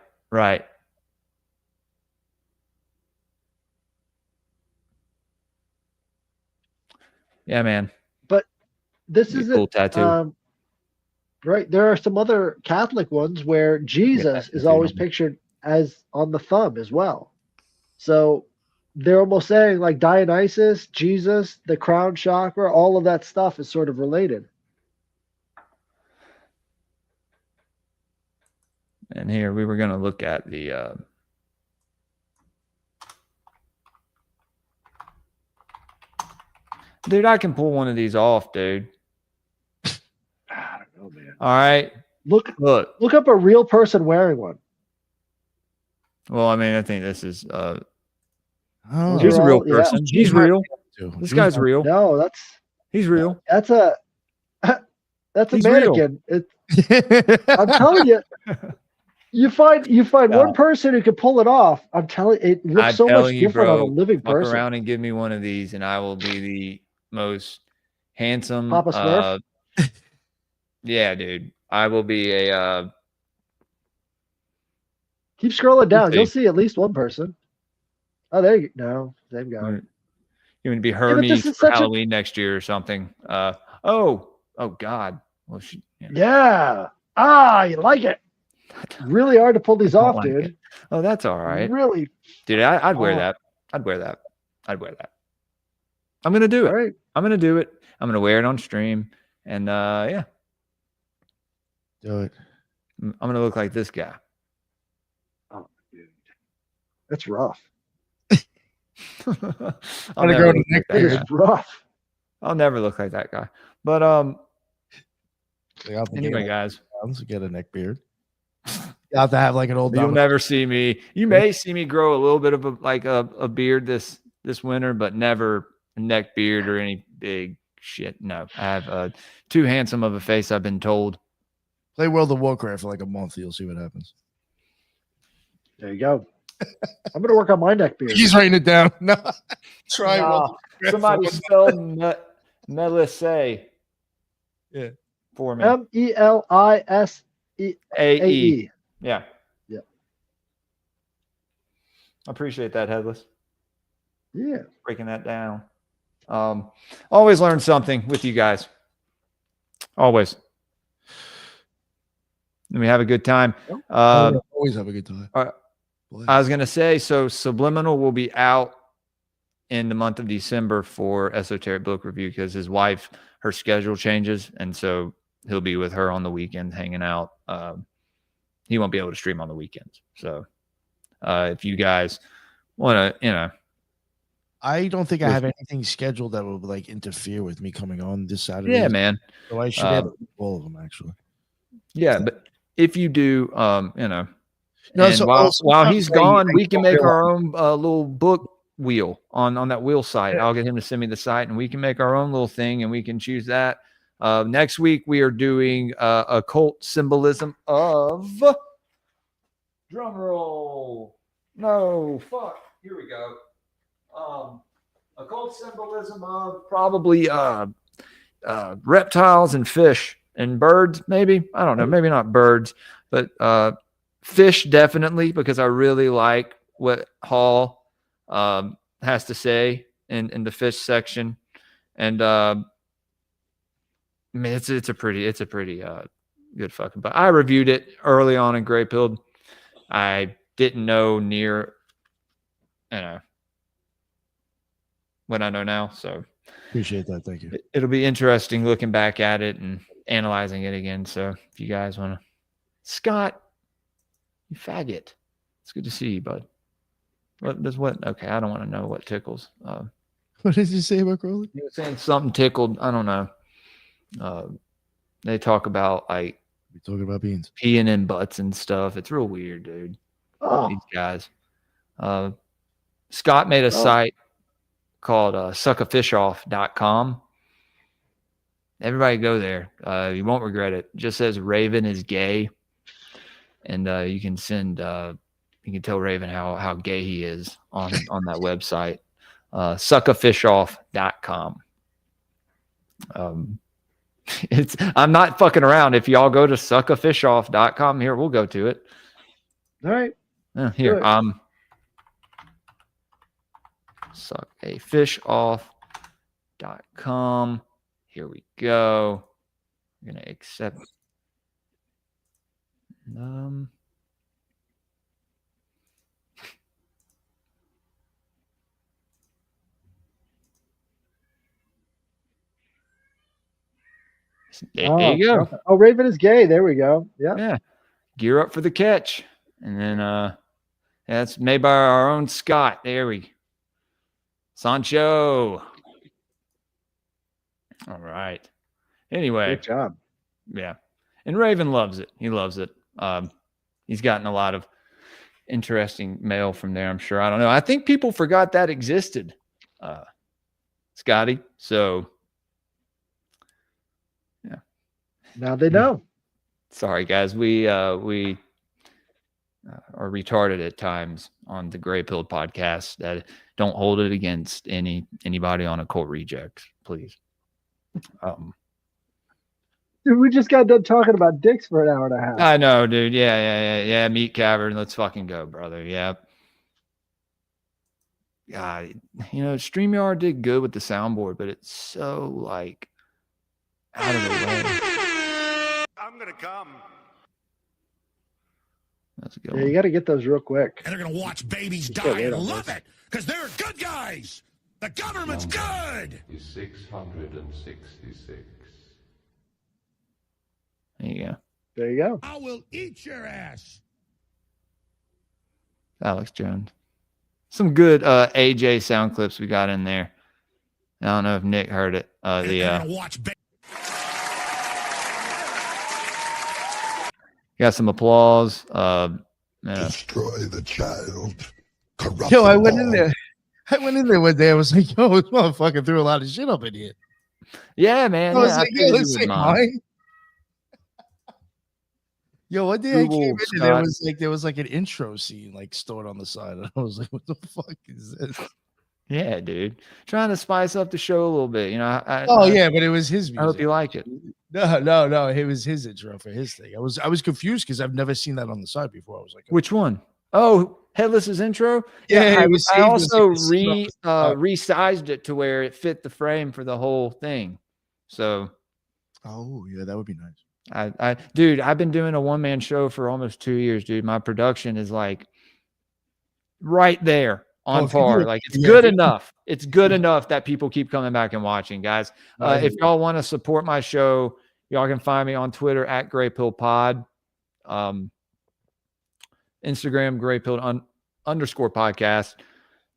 Yeah, man. But this is a cool tattoo. Right. There are some other Catholic ones where Jesus is always pictured as on the thumb as well. So they're almost saying, like, Dionysus, Jesus, the crown chakra, all of that stuff is sort of related. And here we were going to look at the dude, I can pull one of these off, dude. I don't know, man. All right. Look up a real person wearing one. Well, I mean, I think this is he's a real person. Yeah. He's real. This guy's real. No, he's real. That's a mannequin. I'm telling you. You find one person who can pull it off. I'm telling you, it looks so much different on a living person. Walk around and give me one of these, and I will be the most handsome. Papa Smurf? Yeah, dude. I will be a. Keep scrolling down. You'll see at least one person. Oh, there you go. No, same guy. You're going to be Hermes for Halloween next year or something. Oh God. Well, yeah. You like it. Really hard to pull these off, dude. It. Oh, that's all right. Really, dude. I'd wear that. I'd wear that. I'm gonna do it. Right. I'm gonna do it. I'm gonna wear it on stream, and yeah. Do it. I'm gonna look like this guy. Oh, dude. That's rough. I'll Gotta never grow look the neck like that It is guy. rough. I'll never look like that guy. But anyway, guys, Let's get a neck beard. You have to have like an old. you'll never see me. You may see me grow a little bit of a beard this winter, but never a neck beard or any big shit. No, I have too handsome of a face, I've been told. Play World of Warcraft for like a month. You'll see what happens. There you go. I'm gonna work on my neck beard. He's writing it down. No, try Nah, somebody spelled Melisse. Yeah. For me. MELISEAE. Yeah. Yeah. I appreciate that, Headless. Yeah. Breaking that down. Always learn something with you guys. Always. And we have a good time. Always have a good time. I was going to say, so Subliminal will be out in the month of December for Esoteric Book Review because his wife, her schedule changes. And so he'll be with her on the weekends hanging out. He won't be able to stream on the weekends. So if you guys want to, I don't think I have anything scheduled that will like interfere with me coming on this Saturday. Yeah, man. So I should be able to do all of them actually. Yeah, but if you do, and so while he's gone, we can make our own little book wheel on that wheel site. I'll get him to send me the site, and we can make our own little thing, and we can choose that. Next week we are doing occult symbolism of drum roll. No, fuck. Here we go. Occult symbolism of probably reptiles and fish and birds, maybe. I don't know. Maybe not birds, but fish definitely, because I really like what Hall has to say in the fish section. And I mean, it's a pretty good fucking. But I reviewed it early on in Greypilled. I didn't know near, what I know now. So appreciate that. Thank you. It'll be interesting looking back at it and analyzing it again. So if you guys want to, Scott, you faggot. It's good to see you, bud. What? Okay, I don't want to know what tickles. What did you say about Crowley? You were saying something tickled. I don't know. They talk about like we talking about beans, peeing in butts and stuff. It's real weird, dude. Oh. These guys. Scott made a site called suckafishoff.com. Everybody go there. You won't regret it. It just says Raven is gay. And you can send you can tell Raven how gay he is on that website. Suckafishoff.com. I'm not fucking around. If y'all go to suckafishoff.com, here, we'll go to it. All right. Here, suckafishoff.com. Here we go. We're gonna accept. There you go. Oh, Raven is gay. There we go. Yeah. Gear up for the catch. And then that's made by our own Scott. There we Sancho. All right. Anyway. Good job. Yeah. And Raven loves it. He loves it. He's gotten a lot of interesting mail from there, I'm sure. I don't know. I think people forgot that existed, Scotty. So, yeah. Now they know. Sorry, guys. We are retarded at times on the Greypilled podcast. That don't hold it against anybody on Occult Rejects, please. Dude, we just got done talking about dicks for an hour and a half. I know, dude. Yeah. Meat Cavern. Let's fucking go, brother. Yep. God, StreamYard did good with the soundboard, but it's so like out of the way. I'm gonna come. That's a good Yeah, one. you got to get those real quick. And they're going to watch babies die and love it because they're good guys. The government's good. Is 666. There you go. There you go. I will eat your ass. Alex Jones. some good AJ sound clips we got in there. I don't know if Nick heard it. Watch Got some applause. destroy the child. Corrupt Yo, I them went all. in there. I went in there one day. I was like, yo, this motherfucker threw a lot of shit up in here. Yeah, man. I was Yeah, like, figured yo, you this wouldn't ain't mind. mine. Yo, one day I Google, came in and Scott. there was like an intro scene like stored on the side. And I was like, what the fuck is this? Yeah, dude. Trying to spice up the show a little bit. You know, Yeah, but it was his music. I hope you like it. No. It was his intro for his thing. I was confused because I've never seen that on the side before. I was like, Which one? Oh, Headless's intro. Yeah, I, it was I saved. It also was like a scene on the resized it to where it fit the frame for the whole thing. So, oh yeah, that would be nice. Dude, I've been doing a one-man show for almost 2 years, dude. My production is like right there on if you do par. it- Like it's yeah, good if you- enough. It's good enough that people keep coming back and watching, guys. If y'all want to support my show, y'all can find me on Twitter at Greypilled Pod, Instagram Greypilled _ podcast,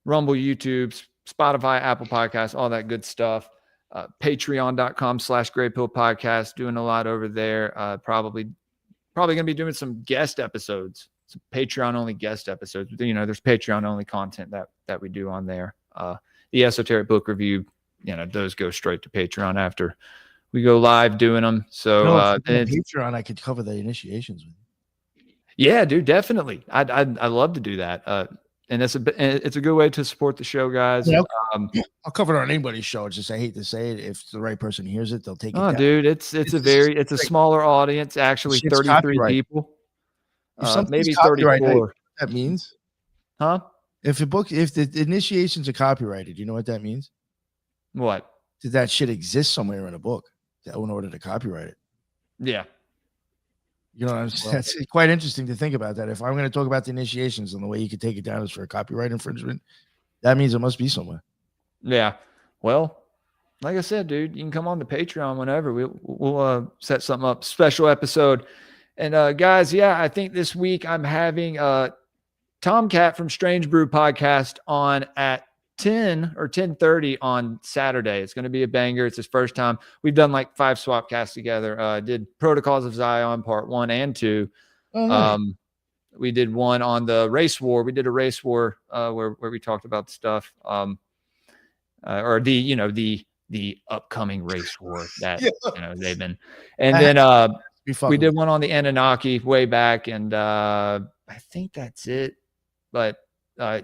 Rumble, YouTube, Spotify, Apple Podcasts, all that good stuff. Patreon.com/Greypilled podcast. Doing a lot over there. Probably going to be doing some guest episodes, some Patreon only guest episodes. You know, there's Patreon only content that we do on there. The esoteric book review, you know, those go straight to Patreon after we go live doing them. So Patreon, I could cover the initiations with you. Yeah, dude, definitely. I'd love to do that. And it's a good way to support the show, guys. Yeah, I'll cover it on anybody's show. It's just I hate to say it. If the right person hears it, they'll take it. Oh, down. dude, it's a smaller audience. Actually, 33 copyright. people. If Maybe copyright, 34. you know what that means? Huh? If the initiations are copyrighted, you know what that means? What? That shit exists somewhere in a book in order to copyright it. Yeah. You know what I'm saying? That's quite interesting to think about that. If I'm going to talk about the initiations and the way you could take it down is for a copyright infringement, that means it must be somewhere. Yeah. Well, like I said, dude, you can come on to Patreon whenever. We'll set something up, special episode. And guys, yeah, I think this week I'm having Tomcat from Strange Brew podcast on at 10 or 10:30 on Saturday. It's going to be a banger. It's his first time. We've done like 5 swap casts together. Did Protocols of Zion part 1 and 2. Oh, nice. We did one on the race war. We did a race war where we talked about the stuff or the upcoming race war that they've been. And then we did one on the Anunnaki way back, and I think that's it. But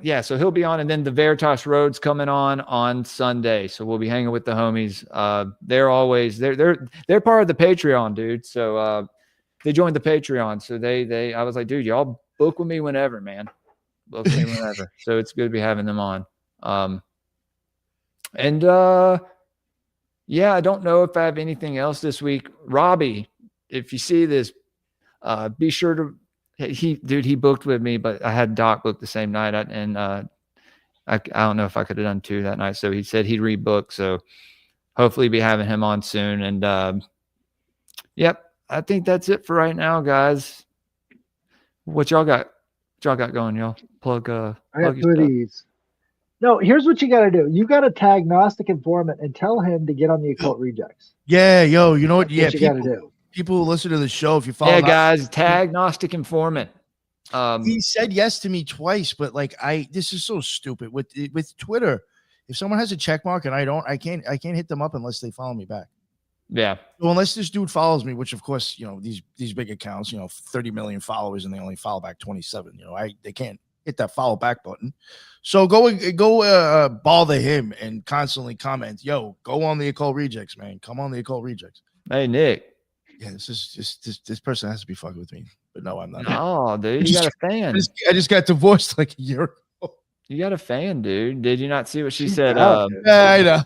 yeah, so he'll be on, and then the Veritas Road's coming on Sunday. So we'll be hanging with the homies. They're always they're part of the Patreon, dude. So they joined the Patreon. So I was like, dude, y'all book with me whenever, man. Book me whenever. So it's good to be having them on. Yeah, I don't know if I have anything else this week. Robbie, if you see this, be sure to. He booked with me, but I had Doc book the same night, and I don't know if I could have done 2 that night. So he said he'd rebook. So hopefully be having him on soon. And yep, I think that's it for right now, guys. What y'all got? Going, y'all? Plug. I got 2 of these. No, here's what you got to do. You got to tag Gnostic Informant and tell him to get on the Occult Rejects. Yeah, yo, you know what? That's what you got to do. People who listen to the show, if you follow, guys, tag Gnostic Informant. He said yes to me twice, but like this is so stupid with Twitter. If someone has a check mark and I can't hit them up unless they follow me back. Yeah. So unless this dude follows me, which of course, you know, these big accounts, you know, 30 million followers and they only follow back 27. You know, they can't hit that follow back button. So go bother him and constantly comment, yo, go on the Occult Rejects, man. Come on the Occult Rejects. Hey, Nick. Yeah, this person has to be fucking with me, but no, I'm not. Oh, dude, you got a fan. I just got divorced like a year ago. You got a fan, dude. Did you not see what she said? Yeah, I know.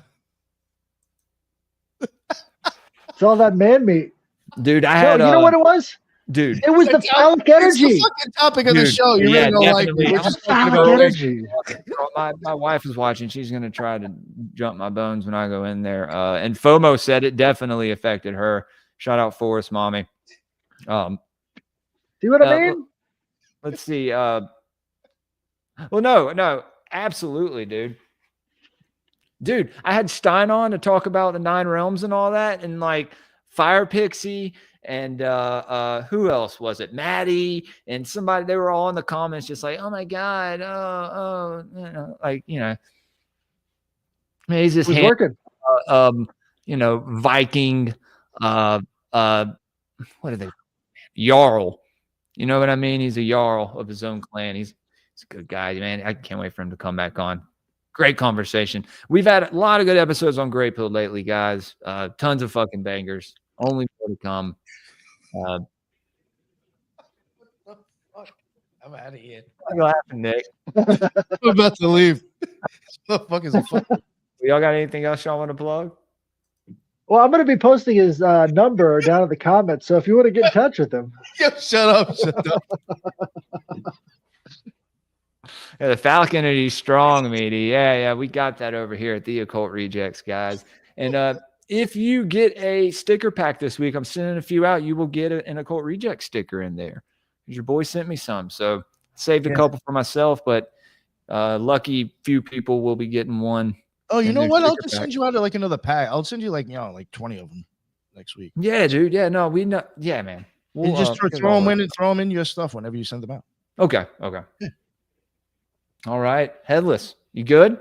It's all that man meat. Dude, I had. You know what it was? Dude, it was the phallic energy. It's the fucking topic of the show. You really don't like me. It's phallic energy. My wife is watching. She's going to try to jump my bones when I go in there. And FOMO said it definitely affected her. Shout out Forrest, mommy. See what I mean? Let's see. Well, no. Absolutely, dude. Dude, I had Stein on to talk about the 9 realms and all that, and like Fire Pixie and who else was it? Maddie and somebody. They were all in the comments, just like, "Oh my god, like I mean, he's just Who's working? Viking, what are they? Jarl. You know what I mean? He's a Jarl of his own clan. He's a good guy, man. I can't wait for him to come back on. Great conversation. We've had a lot of good episodes on Greypilled lately, guys. Tons of fucking bangers. Only more to come. I'm out of here. What are you laughing, Nick? I'm about to leave. What the fuck is a fuck? Y'all got anything else y'all want to plug? Well, I'm going to be posting his number down in the comments. So if you want to get in touch with him, Yo, shut up. Shut up. Yeah, the Falconity strong meaty. Yeah, we got that over here at the Occult Rejects, guys. And if you get a sticker pack this week, I'm sending a few out. You will get an Occult Reject sticker in there. Your boy sent me some, so saved a couple for myself, but lucky few people will be getting one. Oh, you know what? I'll just send you out like another pack. I'll send you like 20 of them next week. Yeah, dude. Yeah, no, we know. Yeah, man. We'll just throw them in your stuff whenever you send them out. Okay. Yeah. All right, Headless. You good?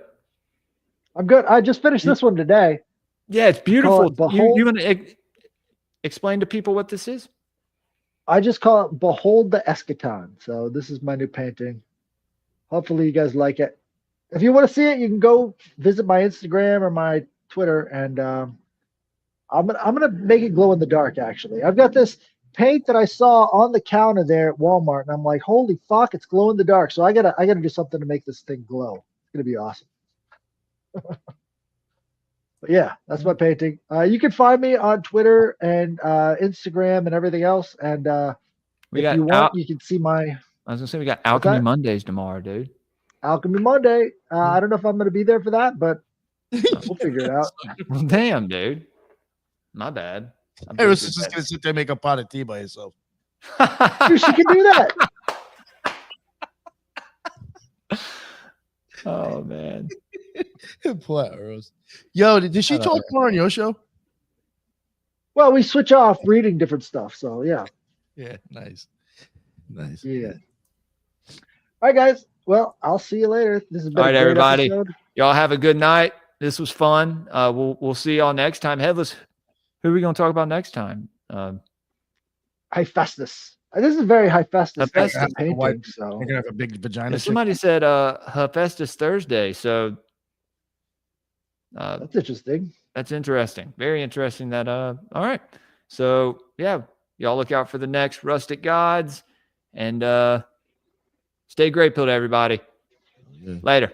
I'm good. I just finished this one today. Yeah, it's beautiful. You want to explain to people what this is? I just call it Behold the Eschaton. So this is my new painting. Hopefully you guys like it. If you want to see it, you can go visit my Instagram or my Twitter, and I'm gonna make it glow in the dark. Actually, I've got this paint that I saw on the counter there at Walmart, and I'm like, holy fuck, it's glow in the dark. So I gotta do something to make this thing glow. It's gonna be awesome. But yeah, that's my painting. You can find me on Twitter and Instagram and everything else. And if you want, you can see my. I was gonna say we got Alchemy Mondays tomorrow, dude. Alchemy Monday. I don't know if I'm gonna be there for that, but we'll figure it out. Well, damn, dude. My bad. I was just gonna sit there and make a pot of tea by yourself. Dude, she can do that. Oh man. Yo, did she talk more on your show? Well, we switch off reading different stuff, so yeah. Yeah, nice. Yeah. All right, guys. Well, I'll see you later. This has been all right, everybody. Episode. Y'all have a good night. This was fun. We'll see y'all next time. Headless. Who are we gonna talk about next time? Hephaestus. This is very Hephaestus painting. So you're gonna have a big vagina. Somebody said Hephaestus Thursday. So that's interesting. That's interesting. Very interesting. That all right. So yeah, y'all look out for the next Rustic Gods, and stay Greypilled, everybody. Later.